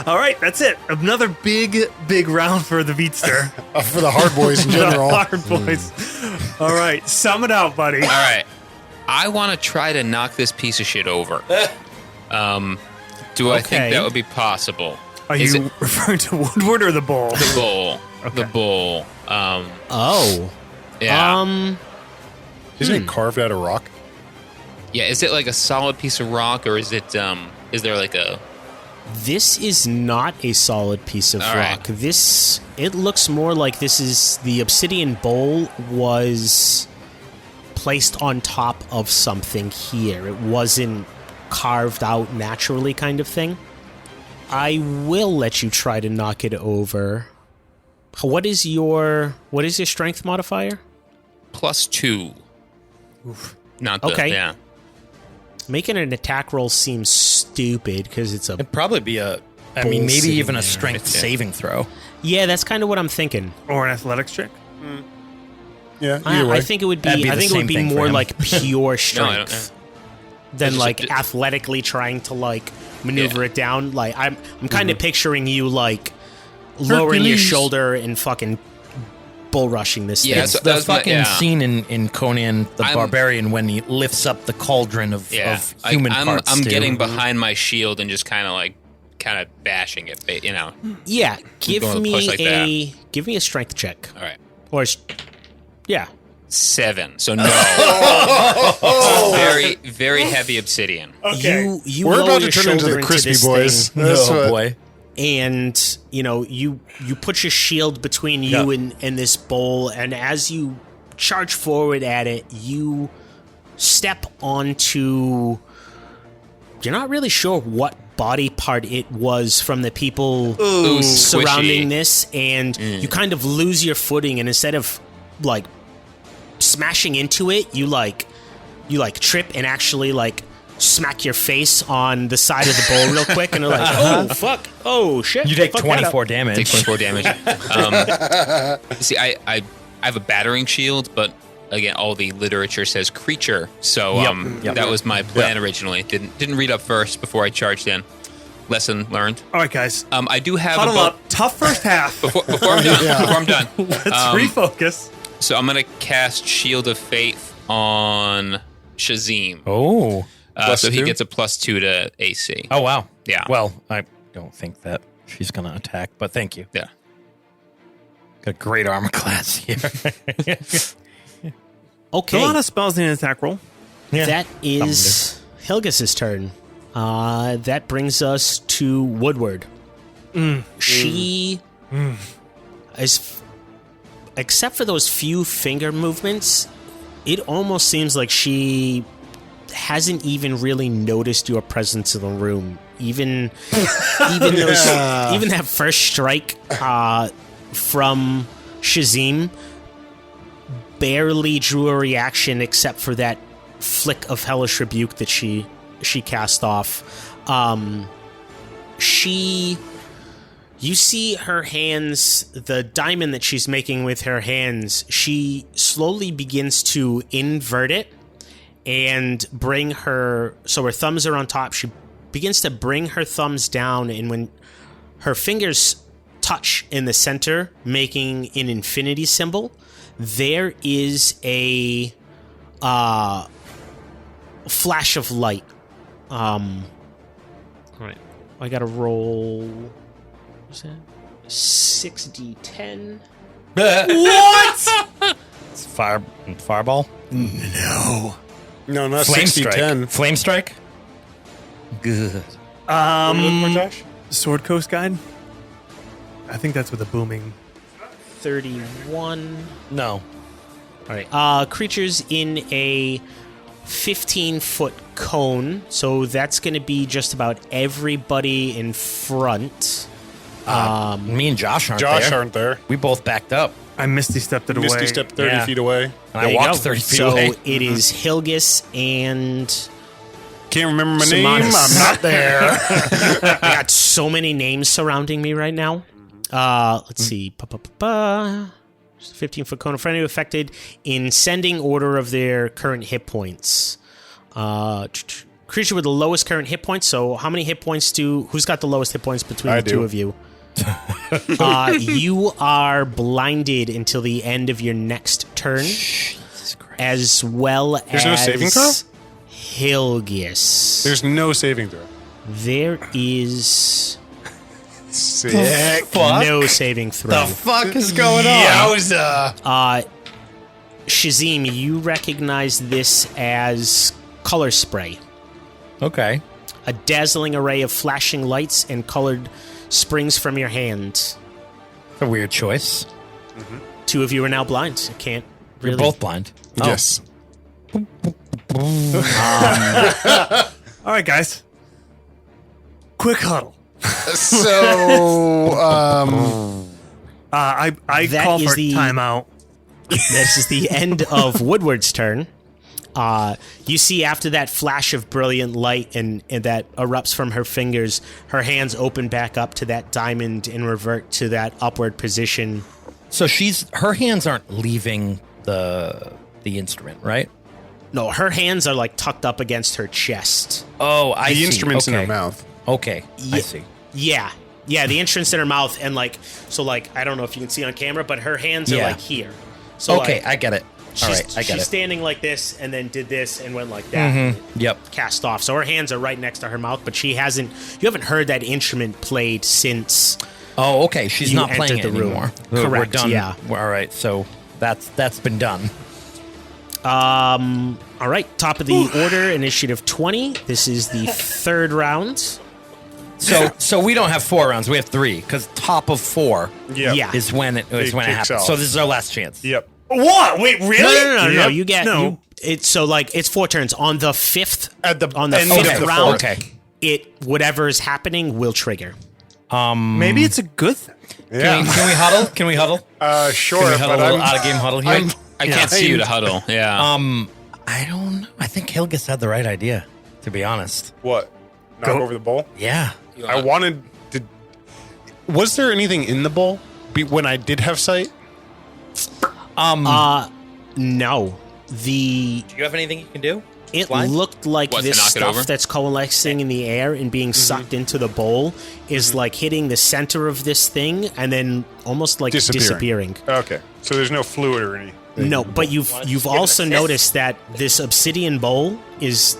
All right, that's it. Another big round for the Beatster. For the Hard Boys in general. The Hard Boys. All right, sum it out, buddy. All right. I want to try to knock this piece of shit over. Do I Okay. think that would be possible? Are Is you it referring to Woodward or the bowl? the bull? The bull. Oh. Yeah. Isn't it carved out of rock? Yeah, is it like a solid piece of rock, or is it? Is there like a This is not a solid piece of All rock. right. It looks more like this is the obsidian bowl was placed on top of something here. It wasn't carved out naturally, kind of thing. I will let you try to knock it over. What is your strength modifier? +2. Not the, Okay. Yeah. Making an attack roll seems stupid because it's a It'd probably be maybe Bullshit. even a strength saving throw. yeah. That's kind of what I'm thinking. Or an athletics check. Yeah, either way. I think it would be. That'd be I the think it would same be thing for more him. like pure No, I strength don't. than It's like just- athletically trying to like maneuver Yeah. it down. Like I'm kind of picturing you like lowering your Hercules. shoulder and fucking bull rushing this Yeah, thing. It's so that the was my- fucking yeah. scene in Conan the I'm- Barbarian when he lifts up the cauldron of human parts. I'm too. getting behind my shield and just kind of bashing it. You know. Yeah, give going to push me like give me a strength check All right. or yeah. 7. So no. Very, very heavy obsidian. Okay. You We're lower about to your turn into shoulder the Crispy this Boys. thing, That's Oh what- boy. and you put your shield between you and this bowl, and as you charge forward at it, you step onto, you're not really sure what body part it was from the people surrounding squishy. this, and you kind of lose your footing, and instead of like smashing into it, you trip and actually like smack your face on the side of the bowl real quick, and they're like, oh fuck, oh shit. You take Fuck that up. 24 damage. Take 24 damage. See, I have a battering shield, but again, all the literature says creature, so Yep. that was my plan originally. Didn't read up first before I charged in. Lesson learned. All right, guys. I do have Huddle a up. Tough first half. before I'm done. Before I'm done. Let's refocus. So I'm gonna cast Shield of Faith on Shazim. Oh. So he +2? gets a +2 to AC. Oh, wow. Yeah. Well, I don't think that she's going to attack, but thank you. Yeah. Got a great armor class here. Okay. A lot of spells in an attack roll. Yeah. That is Helgas's turn. That brings us to Woodward. She is, except for those few finger movements, it almost seems like she hasn't even really noticed your presence in the room. Even that first strike from Shazim barely drew a reaction except for that flick of hellish rebuke that she cast off. You see her hands, the diamond that she's making with her hands, she slowly begins to invert it and bring her, so her thumbs are on top. She begins to bring her thumbs down, and when her fingers touch in the center, making an infinity symbol, there is a flash of light. All right, I gotta roll. What's that? 6d10. It's fireball. No, not Flame 60 strike. 10. Flame strike. Good. Sword Coast Guide. I think that's with a booming. 31. No. All right. Creatures in a 15-foot cone, so that's going to be just about everybody in front. Me and Josh aren't Josh there. aren't there. We both backed up. I Misty stepped it away. Misty stepped 30 Yeah. feet away. And There I you walked go. 30 feet so away. it is Hilgis and Can't remember my Simonis. name. I'm not there. I got so many names surrounding me right now. Let's see. 15-foot cone of friendly affected in sending order of their current hit points. Creature with the lowest current hit points. So how many hit points who's got the lowest hit points between I the do. two of you? You are blinded until the end of your next turn, as well There's as no saving throw? Hilgis. There's no saving throw. There is Sick. no saving throw. fuck is going Shazim, you recognize this as color spray. Okay. A dazzling array of flashing lights and colored springs from your hand. A weird choice. Two of you are now blind. I can't really. You're both blind. Oh. Yes. All right, guys. Quick huddle. So, I That call is for the- timeout. This is the end of Woodward's turn. You see after that flash of brilliant light and that erupts from her fingers, her hands open back up to that diamond and revert to that upward position. So her hands aren't leaving the instrument, right? No, her hands are like tucked up against her chest. Oh, I see. the instrument's in Okay. her mouth. Okay, I see. Yeah. Yeah, the instrument's in her mouth and I don't know if you can see on camera, but her hands are Yeah. like here. So Okay, I get it. All right, I get she's it. standing like this and then did this and went like that. Yep. Cast off. So her hands are right next to her mouth, but you haven't heard that instrument played since Oh, okay. She's you not playing entered it the room. anymore. Correct, We're done. yeah. All right. So that's been done. All right, top of the order, initiative 20. This is the third round. So we don't have 4 rounds. We have 3 because top of 4 Yeah. is when it kicks happens. off. So this is our last chance. Yep. What? Wait, really? No. Yep. You get no. it's 4 turns. On the fifth At the on the end fifth of the round, Okay. whatever is happening will trigger. Maybe it's a good thing. Yeah. Can we huddle? Can we huddle? Sure, Can we huddle? but A little out of game huddle here. I can't see you to huddle. Yeah. I don't know. I think Hilgis had the right idea, to be honest. What? Knock over the bowl? Yeah. I wanted to. Was there anything in the bowl when I did have sight? No. Do you have anything you can do? It Blind? looked like What, to this knock it over? stuff that's coalescing in the air and being sucked into the bowl is like hitting the center of this thing and then almost like disappearing. Okay, so there's no fluid or anything. No, but you've also noticed that this obsidian bowl is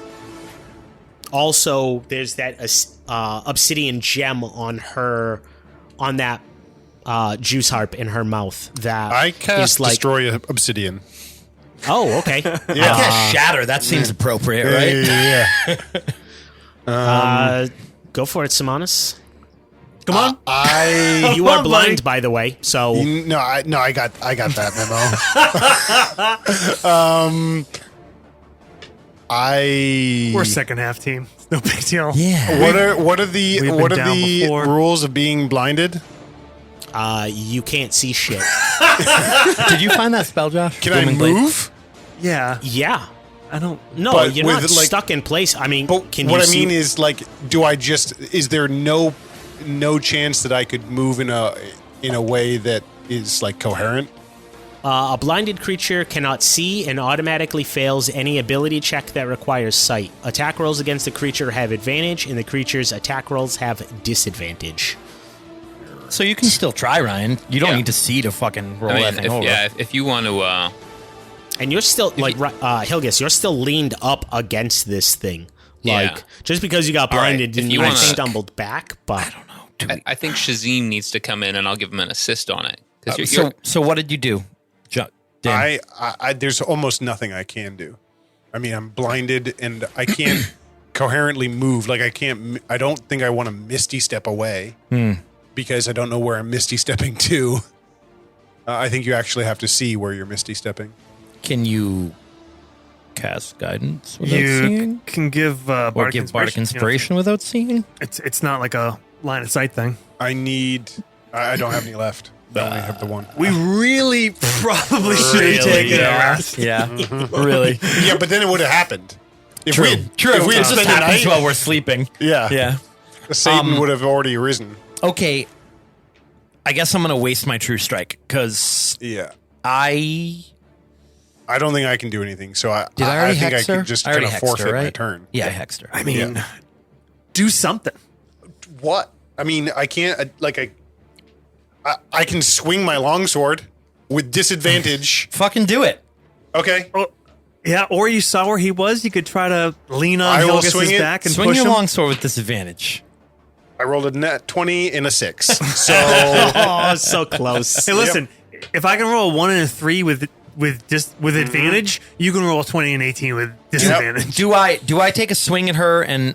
also there's that obsidian gem on that juice harp in her mouth that I cast is like destroy obsidian. oh okay Yeah. Shatter. That seems appropriate, right? Yeah. go for it, Simonis. Come on. You are on, blind, by the way, so No, I got that memo. We're second half team. No big deal. Yeah. What are the We've been down before. rules of being blinded? you can't see shit. Did you find that spell, Josh? Can I Blooming Blade? move? Yeah. Yeah. I don't. No, But you're with, not like- stuck in place. I mean, But can what you I see? mean is, like, is there no chance that I could move in a way that is like coherent? A blinded creature cannot see and automatically fails any ability check that requires sight. Attack rolls against the creature have advantage, and the creature's attack rolls have disadvantage. So you can still try, Ryan. You don't Yeah. need to see to fucking roll I mean, that thing over. if you want to, And you're still, Hilgis, you're still leaned up against this thing. Like, Yeah. just because you got All right, blinded if didn't you mean you wanna- stumbled back, but... I don't know. I think Shazim needs to come in and I'll give him an assist on it. 'Cause you're- So what did you do? Dan? I there's almost nothing I can do. I mean, I'm blinded and I can't coherently move. Like I don't think I want to misty step away because I don't know where I'm misty stepping to. I think you actually have to see where you're misty stepping. Can you cast guidance without You seeing? can give Or bardic give bardic you know. inspiration without seeing? It's not like a line of sight thing. I don't have any left. I only have the one. We really probably should Really? have taken a Yeah. rest. Yeah, really. Yeah, but then it would have happened. If True. we had, True. If we had It just spent the happens night, while we're sleeping. yeah, Yeah. Satan would have already risen. Okay. I guess I'm gonna waste my true strike because Yeah. I I don't think I can do anything. So I already think hex I her? could just I already kind of hexed her, forfeit my right? turn. Yeah, I hexed her. I mean, do something. What? I mean, I can't. I can swing my longsword with disadvantage. Fucking do it. Okay. Oh, yeah, or you saw where he was. You could try to lean on I will Hilgis's swing it. back and Swing push your him. longsword with disadvantage. I rolled a net 20 and a 6. So Oh, so close. Hey, listen, if I can roll a 1 and a 3 with with advantage, you can roll a 20 and 18 with disadvantage. Do I take a swing at her and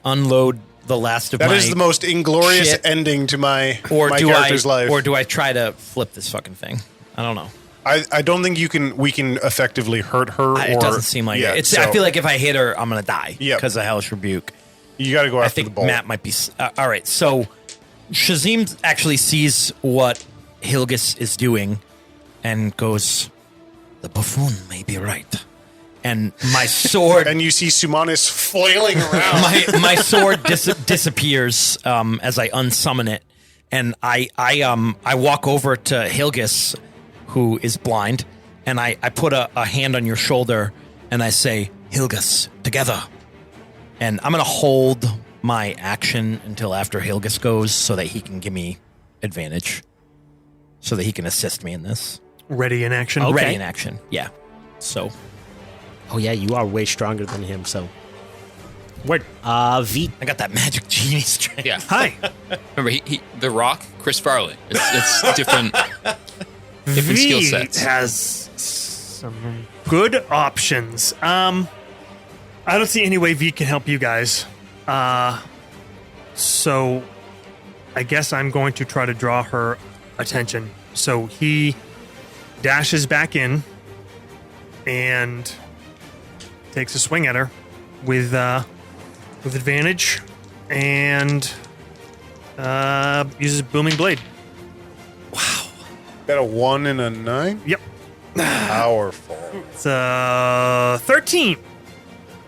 unload the last of That my is the most inglorious shit? ending to my Or do character's I life. or do I try to flip this fucking thing? I don't know. I don't think we can effectively hurt her. It doesn't seem like it. I feel like if I hit her, I'm gonna die. Yep. Because of Hellish Rebuke. you got to go I after the think ball. Matt might be. All right, so Shazim actually sees what Hilgis is doing and goes, "The buffoon may be right." And my sword, And you see Sumanis flailing around. my sword disappears as I unsummon it, and I walk over to Hilgis, who is blind, and I put a hand on your shoulder, and I say, "Hilgis, together." And I'm gonna hold my action until after Hilgis goes, so that he can give me advantage, so that he can assist me in this. Ready in action. Okay. Ready in action, yeah. So Oh yeah, you are way stronger than him. So, word. V. I got that magic genie strength. Yeah. Hi. Remember, he The Rock, Chris Farley. It's different. Different skill V sets. has some good options. I don't see any way V can help you guys. So I guess I'm going to try to draw her attention. So he dashes back in and takes a swing at her with advantage and uses Booming Blade. Got a 1 and a 9? Yep. Powerful. It's 13.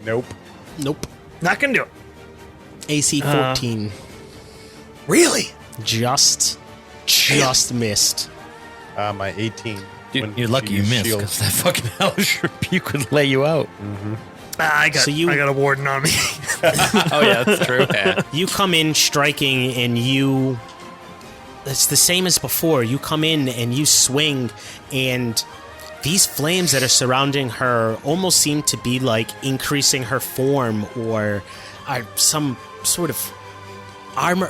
Nope. Nope. Not gonna do it. AC 14. Really? Just missed. My 18. Dude, when you're lucky she you used missed, shield. because that fucking Hellish Rebuke would lay you out. I got a warden on me. Oh yeah, that's true. Yeah. You come in striking, and it's the same as before. You come in and you swing, and these flames that are surrounding her almost seem to be like increasing her form or some sort of armor.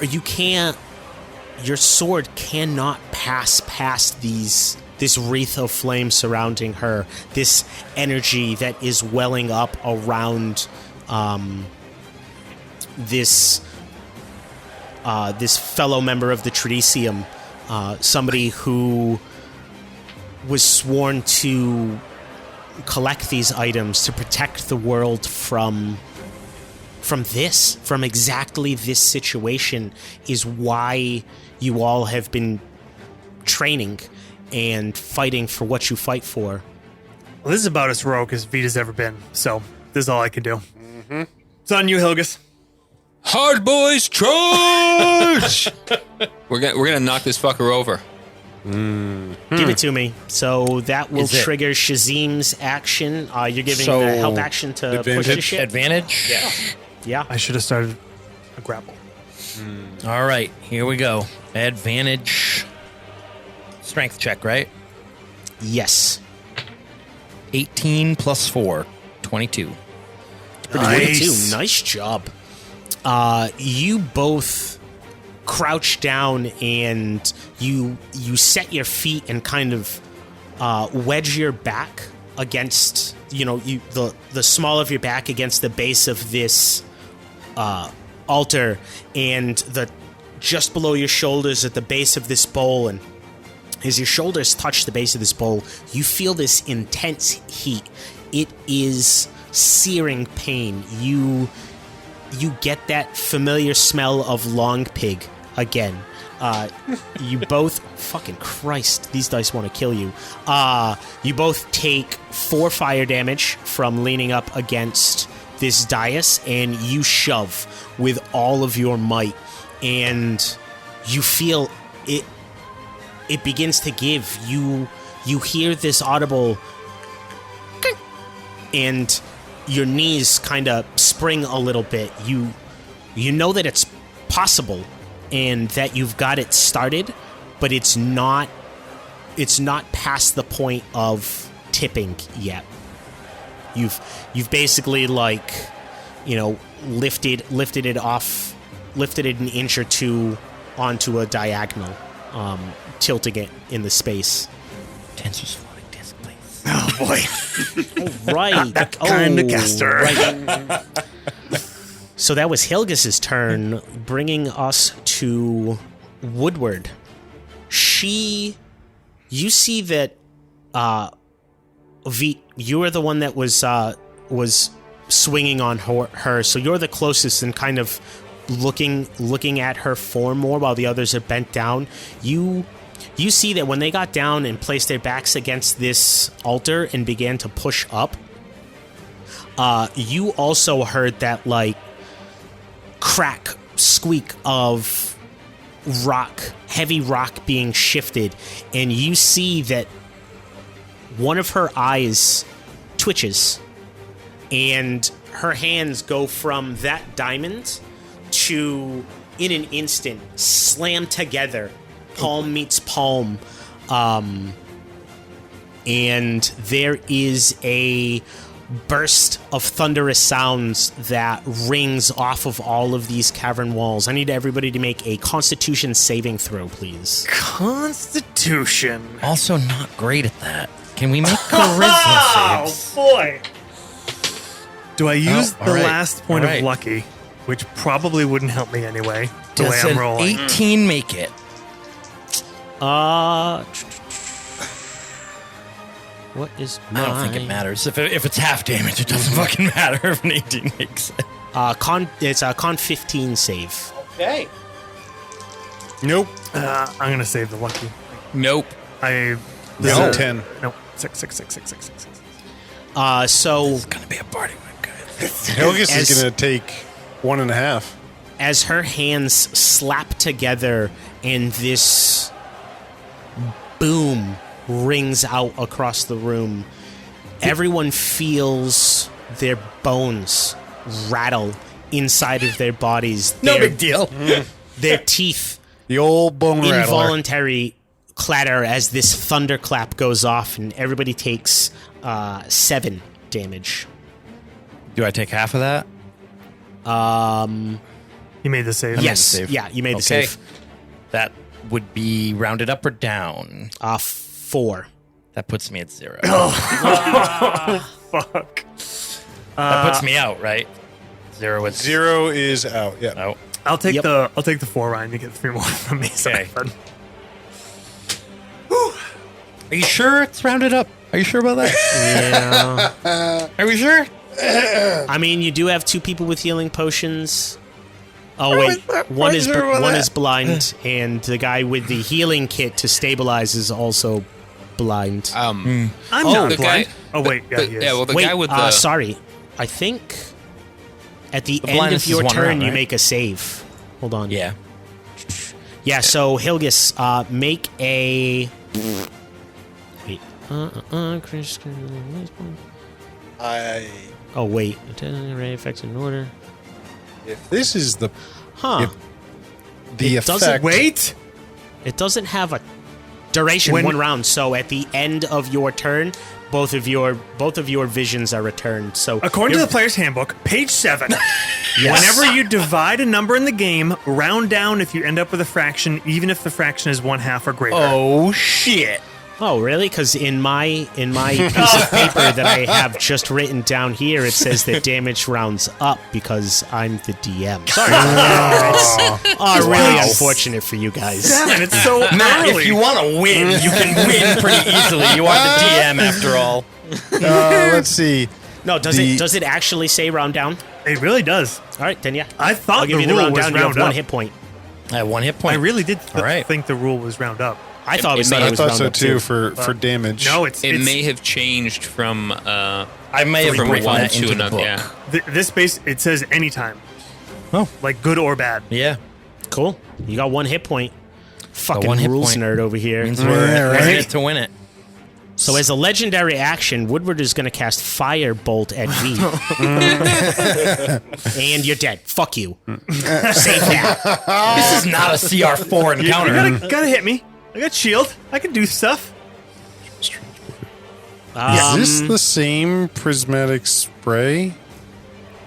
Your sword cannot pass past this wreath of flame surrounding her, this energy that is welling up around this fellow member of the Tradicium, somebody who was sworn to collect these items to protect the world from exactly this situation, is why you all have been training and fighting for what you fight for. Well, this is about as heroic as Vita's ever been, so this is all I can do. It's on you, Hilgis. Hard Boys charge! We're gonna knock this fucker over. Give it to me. So that will Is it- trigger Shazim's action. You're giving So, the help action to push the shit. Advantage? Yeah. I should have started a grapple. All right, here we go. Advantage. Strength check, right? Yes. 18 plus 4. 22. Nice. Nice job. You both crouch down and you set your feet and kind of wedge your back against, the small of your back against the base of this altar, and just below your shoulders at the base of this bowl. And as your shoulders touch the base of this bowl, you feel this intense heat. It is searing pain. You get that familiar smell of long pig again. You both, fucking Christ, these dice want to kill you. You both take 4 fire damage from leaning up against this dais, and you shove with all of your might, and you feel it. It begins to give. You hear this audible, and your knees kind of spring a little bit. You know that it's possible and that you've got it started, but it's not past the point of tipping yet. You've basically lifted it an inch or two onto a diagonal, tilting it in the space. Tensor's floating disc, please. Oh boy. Right. Kind of caster. Right. So that was Hilgis's turn, bringing us to Woodward. You see that, V, you are the one that was swinging on her, so you're the closest and kind of looking at her form more while the others are bent down. You see that when they got down and placed their backs against this altar and began to push up, you also heard that, like, crack, squeak of heavy rock being shifted, and you see that one of her eyes twitches, and her hands go from that diamond to, in an instant, slam together, palm meets palm, and there is a burst of thunderous sounds that rings off of all of these cavern walls. I need everybody to make a Constitution saving throw, please. Constitution. Also not great at that. Can we make charisma saves? Oh boy. Do I use the all right, last point all right. of lucky, which probably wouldn't help me anyway, the Does way I'm an rolling? 18 make it? What is I don't think it matters. If it's half damage, it doesn't fucking matter if an 18 makes it. It's a con 15 save. Okay. Nope. I'm gonna save the lucky. Nope. This No. is- 10. Nope. 6. So It's gonna be a party with guys. Helgus As- is going to take 1.5. as her hands slap together and this boom rings out across the room, everyone feels their bones rattle inside of their bodies. No big deal. Their teeth The old bone rattler. involuntary clatter as this thunderclap goes off, and everybody takes 7 damage. Do I take half of that? You made the save. Yes, save. yeah, you made the Okay. save. That would be rounded up or down. 4. That puts me at 0. Fuck. That puts me out, right? 0 is 0 is out. Yeah. Oh. I'll take Yep. I'll take the 4, Ryan. You get 3 more from me. Sorry, Okay. bud. Are you sure it's rounded up? Are you sure about that? Yeah. Are we sure? I mean, you do have 2 people with healing potions. Oh wait, one is blind, and the guy with the healing kit to stabilize is also blind. I'm not the blind. guy- Oh wait, yeah, he is. Yeah, well, the wait, guy with the sorry, I think at the end blindness of is your one turn round, you right? make a save. Hold on. Yeah. Yeah. So make a. Wait. Oh wait. Array effects in order. If this is the Huh. the It doesn't- effect, Wait. It doesn't have a duration, When- 1 round. So at the end of your turn, both of your visions are returned. So According to you're- the player's handbook, page 7, Yes. whenever you divide a number in the game, round down if you end up with a fraction, even if the fraction is 1/2 or greater. Oh, shit. Oh, really? Because in my piece of paper that I have just written down here, it says that damage rounds up because I'm the DM. Sorry. Really unfortunate for you guys. Damn it, it's so Matt, early. if you want to win, you can win pretty easily. You are the DM after all. let's see. No, does it actually say round down? It really does. All right, then yeah. I thought I'll give the you the rule round was down. You have round 1 up. hit point. I have 1 hit point. I really did All right. think the rule was round up. I thought it was may- saying I it was thought round so up too for damage. No, it may have changed from I may have from written one that to into the another. book. Yeah. this base, it says anytime. Oh. Like good or bad. Yeah. Cool. You got 1 hit point. Fucking 1 hit rules point. nerd over here. Means we're Yeah, in right. it to win it. So as a legendary action, Woodward is going to cast Firebolt at V. And you're dead. Fuck you. Save that. This is not a CR4 You encounter. gotta hit me. I got shield. I can do stuff. Is this the same prismatic spray?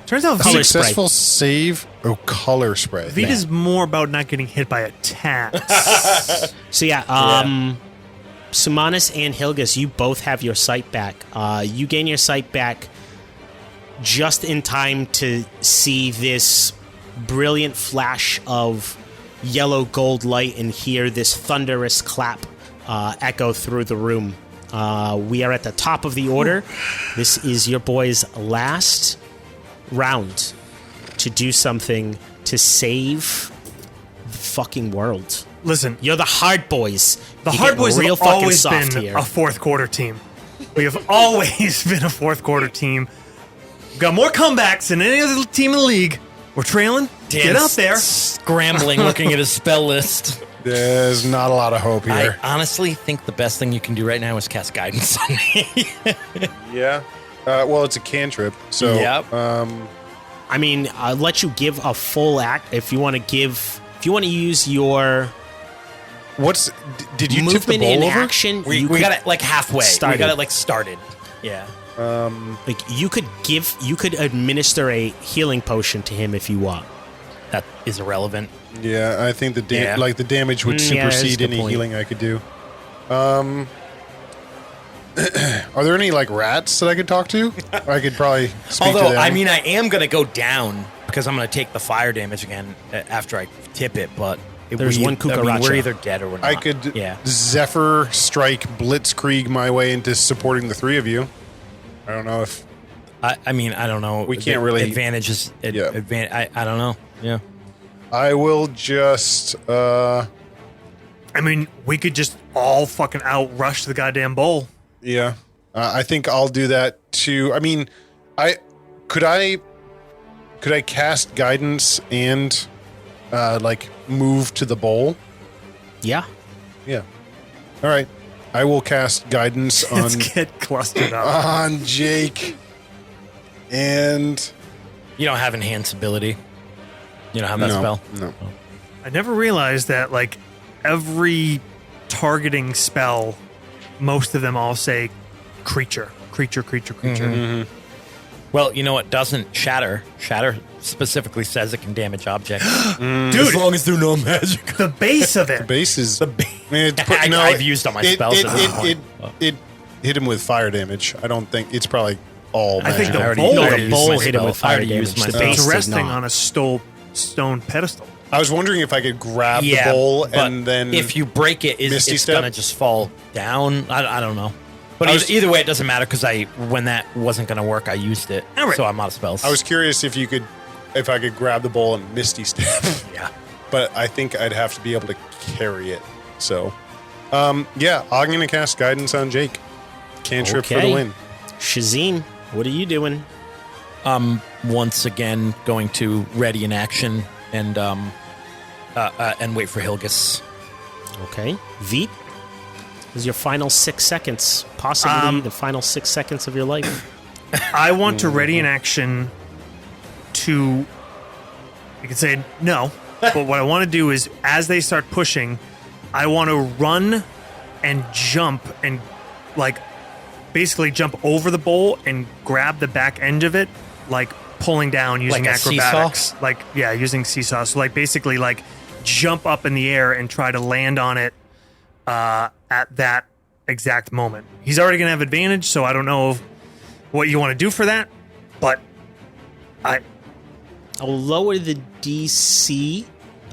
Turns out Color Successful save. Oh, color spray. Vita's more about not getting hit by attacks. So yeah, Sumanis and Hilgus, you both have your sight back. You gain your sight back just in time to see this brilliant flash of yellow gold light and hear this thunderous clap echo through the room. We are at the top of the order. This is your boys' last round to do something to save the fucking world. Listen, You're the Hard Boys. the You Hard get Boys real have fucking always soft been here. a fourth quarter team. We have always been a fourth quarter team. We've got more comebacks than any other team in the league. We're trailing. Get Dan's out there. scrambling, looking at his spell list. There's not a lot of hope I here. honestly think the best thing you can do right now is cast guidance on me. Yeah. Well, it's a cantrip, so Yep. I mean, I'll let you give a full act if you want to give. If you want to use your did you tip the movement bowl in over? action, we you we could- got it like halfway. started. We got it like started. Yeah. like you could administer a healing potion to him if you want. That is irrelevant. Yeah, I think the Yeah. the damage would Yeah, that's a supersede good any point. healing I could do. Are there any like rats that I could talk to? I could probably speak to Although, them. I mean, I am going to go down because I'm going to take the fire damage again after I tip it, but There's one cucaracha. we're either dead or we're not. I could Yeah. Zephyr strike blitzkrieg my way into supporting the three of you. I don't know if I mean, I don't know. We can't really- Advantages. Yeah. I don't know. Yeah. I will just. I mean, we could just all fucking outrush the goddamn bowl. Yeah, I think I'll do that too. I mean, could I cast guidance and like move to the bowl? Yeah. Yeah. All right. I will cast guidance on Let's get clustered up. on Jake. And You don't have enhance ability. You don't have that no, spell. no. I never realized that, like, every targeting spell, most of them all say creature. Well, you know what doesn't shatter? Shatter specifically says it can damage objects. Dude, As long as they're not magic. the base of it. Base is. I mean, I've used all my spells at this point. It hit him with fire damage. I don't think it's probably all I think magic. the already- bowl, no, the used bowl my hit him spell. with I fire already damage. used my The spell. base it's did resting not. on a stone pedestal. I was wondering if I could grab Yeah, the bowl but and then if you break it, Misty it's Step? gonna just fall down. I don't know. But I was- either way, it doesn't matter because when that wasn't gonna work, I used it. All right. So I'm out of spells. I was curious if I could grab the bowl and Misty Step. yeah. But I think I'd have to be able to carry it. So, yeah, I'm going to cast guidance on Jake. Cantrip for the Okay. win. Shazim, what are you doing? Once again going to ready in action and wait for Hilgus. Okay. Veet, this is your final 6 seconds. Possibly the final 6 seconds of your life. I want to ready in action to. You can say no, but what I want to do is, as they start pushing, I want to run and jump and, like, basically jump over the bowl and grab the back end of it, like pulling down using Like a acrobatics. seesaw? Like, yeah, using seesaw. So, like, basically, like, jump up in the air and try to land on it at that exact moment. He's already going to have advantage, so I don't know what you want to do for that, but I'll lower the DC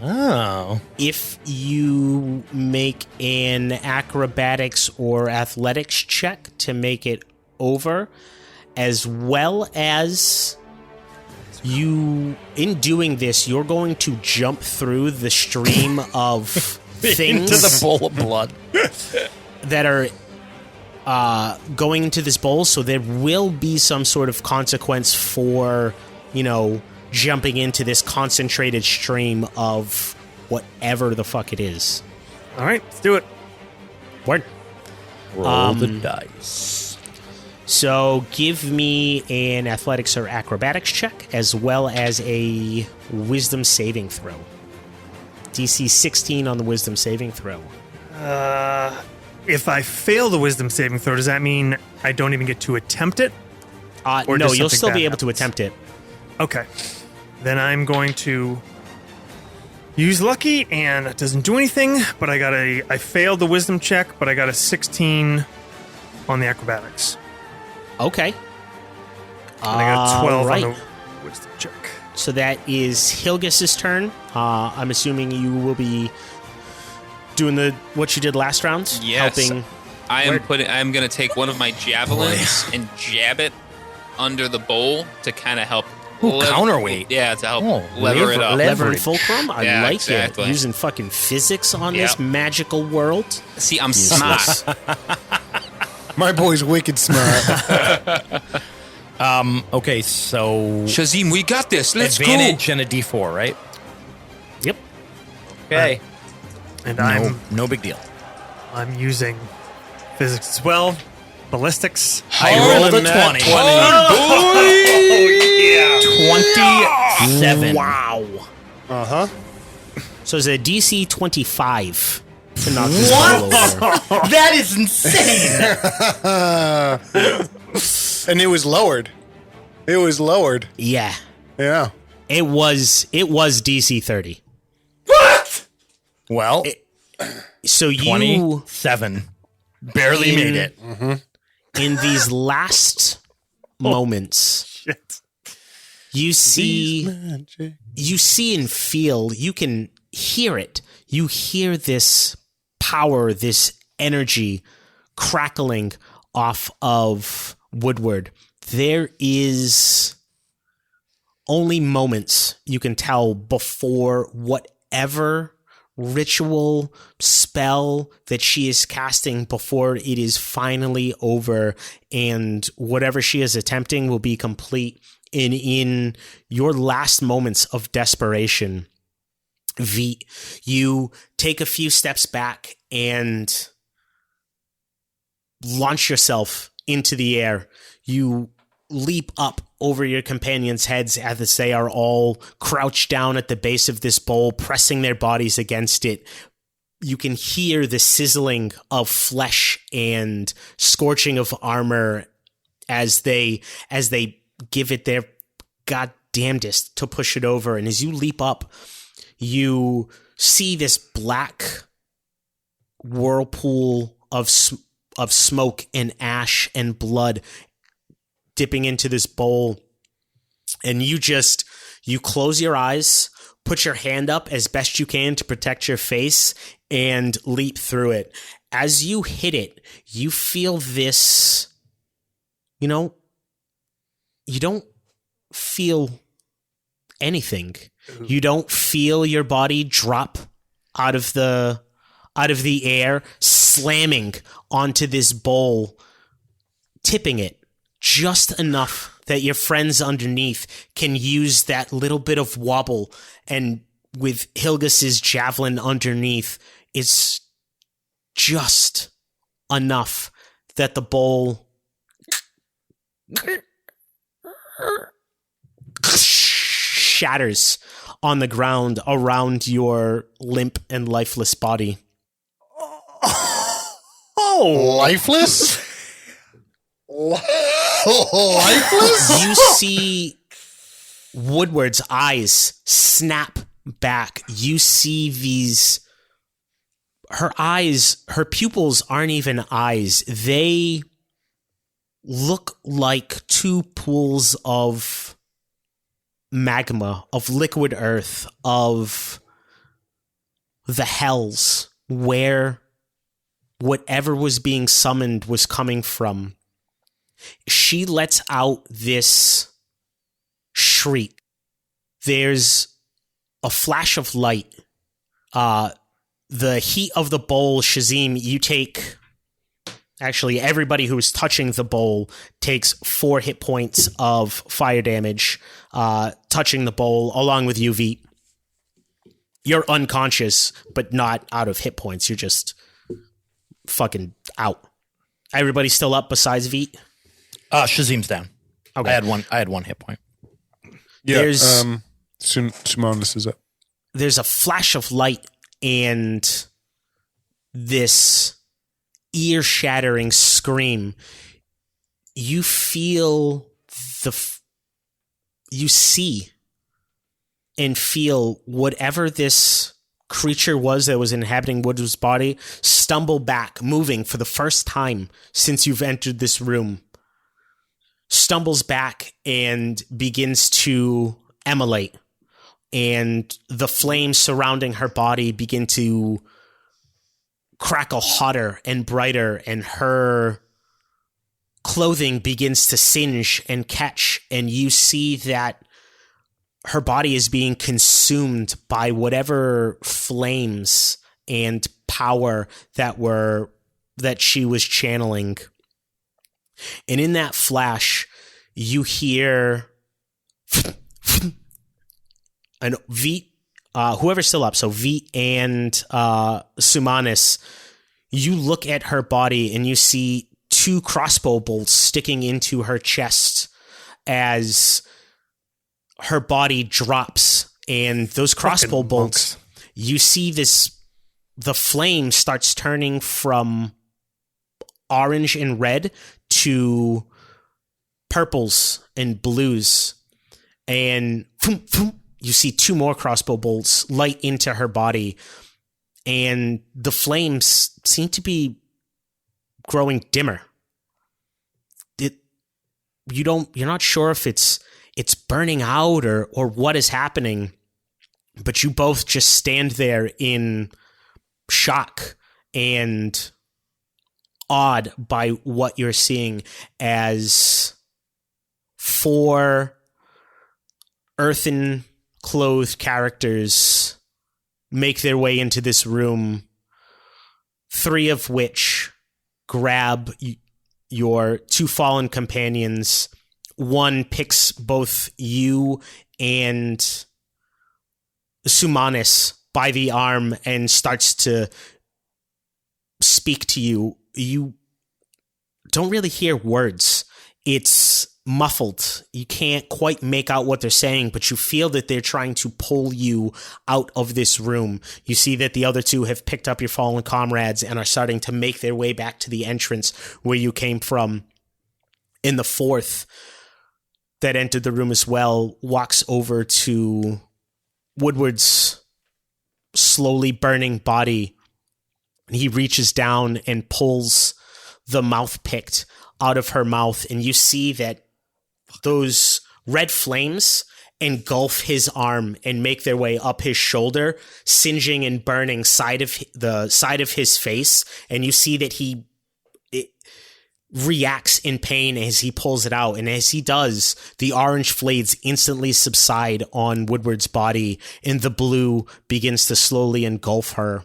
Oh. if you make an acrobatics or athletics check to make it over, as well as you, in doing this, you're going to jump through the stream of things Into the bowl of blood. that are going into this bowl, so there will be some sort of consequence for, jumping into this concentrated stream of whatever the fuck it is. all right, let's do it. Word. Roll the dice. So give me an athletics or acrobatics check, as well as a wisdom saving throw. DC 16 on the wisdom saving throw. If I fail the wisdom saving throw, does that mean I don't even get to attempt it? Or No, does you'll something still bad be able to happens? attempt it. Okay. Then I'm going to use lucky, and it doesn't do anything. But I failed the wisdom check, but I got a 16 on the acrobatics. Okay. And I got 12 right. on the wisdom check. So that is Hilgus's turn. I'm assuming you will be doing what you did last round. Yes. Helping. I'm going to take one of my javelins and jab it under the bowl to kind of help. Counterweight. Yeah, to help lever it up. Lever and fulcrum. I Yeah, like exactly. it. Using fucking physics on this Yep. magical world. See, I'm smart. My boy's wicked smart. Okay, so Shazim, we got this. Let's advantage and a D4, right? Yep. Okay. And No big deal. I'm using physics as well. Ballistics. I rolled a 20. Oh, yeah. 27. Wow. Uh-huh. So it's a DC 25 to knock this ball over. That is insane. And it was lowered. It was lowered. Yeah. Yeah. It was DC 30. Well, So you 27. Barely made it. in these last moments, Shit. you see and feel, you can hear it. You hear this power, this energy crackling off of Woodward. There is only moments you can tell before whatever ritual spell that she is casting, before it is finally over and whatever she is attempting will be complete. And in your last moments of desperation, V, you take a few steps back and launch yourself into the air. You leap up over your companions' heads as they are all crouched down at the base of this bowl, pressing their bodies against it. You can hear the sizzling of flesh and scorching of armor as they give it their goddamnedest to push it over. And as you leap up, you see this black whirlpool of smoke and ash and blood dipping into this bowl, and you close your eyes, put your hand up as best you can to protect your face, and leap through it. As you hit it, you feel this, you don't feel anything. You don't feel your body drop out of the air, slamming onto this bowl, tipping it just enough that your friends underneath can use that little bit of wobble. And with Hilgus's javelin underneath, it's just enough that the bowl shatters on the ground around your limp and lifeless body. Lifeless? Lifeless? You see Woodward's eyes snap back. You see her pupils aren't even eyes. They look like two pools of magma, of liquid earth, of the hells where whatever was being summoned was coming from. She lets out this shriek. There's a flash of light. The heat of the bowl, Shazim, you take... Actually, everybody who is touching the bowl takes 4 hit points of fire damage touching the bowl, along with you, V. You're unconscious, but not out of hit points. You're just fucking out. Everybody still up besides V? Shazim's down. Okay. I had one hit point. Yeah. There's- Simonis is up. There's a flash of light and this ear-shattering scream. You feel you see and feel whatever this creature was that was inhabiting Woodward's body stumble back, moving for the first time since you've entered this room. Stumbles back and begins to emulate. And the flames surrounding her body begin to crackle hotter and brighter, and her clothing begins to singe and catch, and you see that her body is being consumed by whatever flames and power that she was channeling. And in that flash, you hear an V, whoever's still up, so V and Sumanis, you look at her body and you see 2 crossbow bolts sticking into her chest as her body drops, and those crossbow bolts, you see the flame starts turning from orange and red to purples and blues, and you see 2 more crossbow bolts light into her body, and the flames seem to be growing dimmer. You're not sure if it's burning out or what is happening, but you both just stand there in shock and awed by what you're seeing as 4 earthen clothed characters make their way into this room, 3 of which grab your 2 fallen companions. One picks both you and Sumanis by the arm and starts to speak to you. You don't really hear words. It's muffled. You can't quite make out what they're saying, but you feel that they're trying to pull you out of this room. You see that the other 2 have picked up your fallen comrades and are starting to make their way back to the entrance where you came from. In the 4th that entered the room as well walks over to Woodward's slowly burning body. He reaches down and pulls the mouth pick out of her mouth, and you see that those red flames engulf his arm and make their way up his shoulder, singeing and burning the side of his face, and you see that he reacts in pain as he pulls it out, and as he does, the orange flames instantly subside on Woodward's body, and the blue begins to slowly engulf her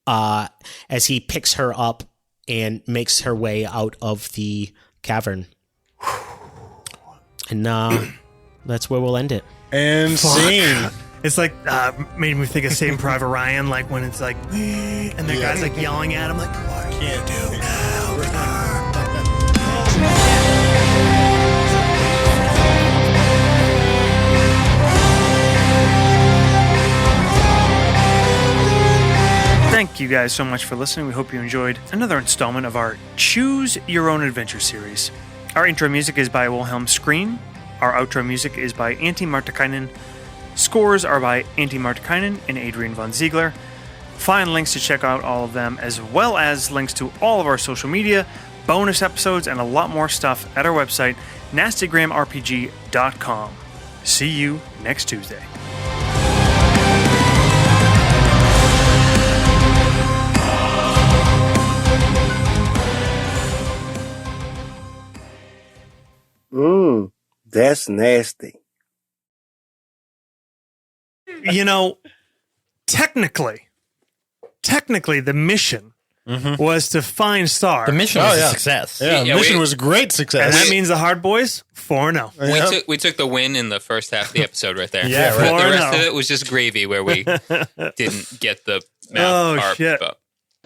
as he picks her up and makes her way out of the cavern. And that's where we'll end it. And scene. It's like made me think of Saving Private Ryan, like when it's like, and the guy's like yelling at him, like, "What do you do now?" Thank you guys so much for listening. We hope you enjoyed another installment of our Choose Your Own Adventure series. Our intro music is by Wilhelm Scream. Our outro music is by Antti Martikainen. Scores are by Antti Martikainen and Adrian von Ziegler. Find links to check out all of them, as well as links to all of our social media, bonus episodes, and a lot more stuff at our website, nastygramrpg.com. See you next Tuesday. That's nasty. You know, technically, the mission was to find Star. The mission was a success. Yeah, the mission was a great success. And that means the Hard Boys, 4-0. We took the win in the first half of the episode right there. Yeah, right. The 4-0. rest of it was just gravy where we didn't get the map. Shit. But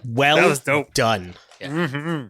Well that was dope. done. yeah. Mm-hmm.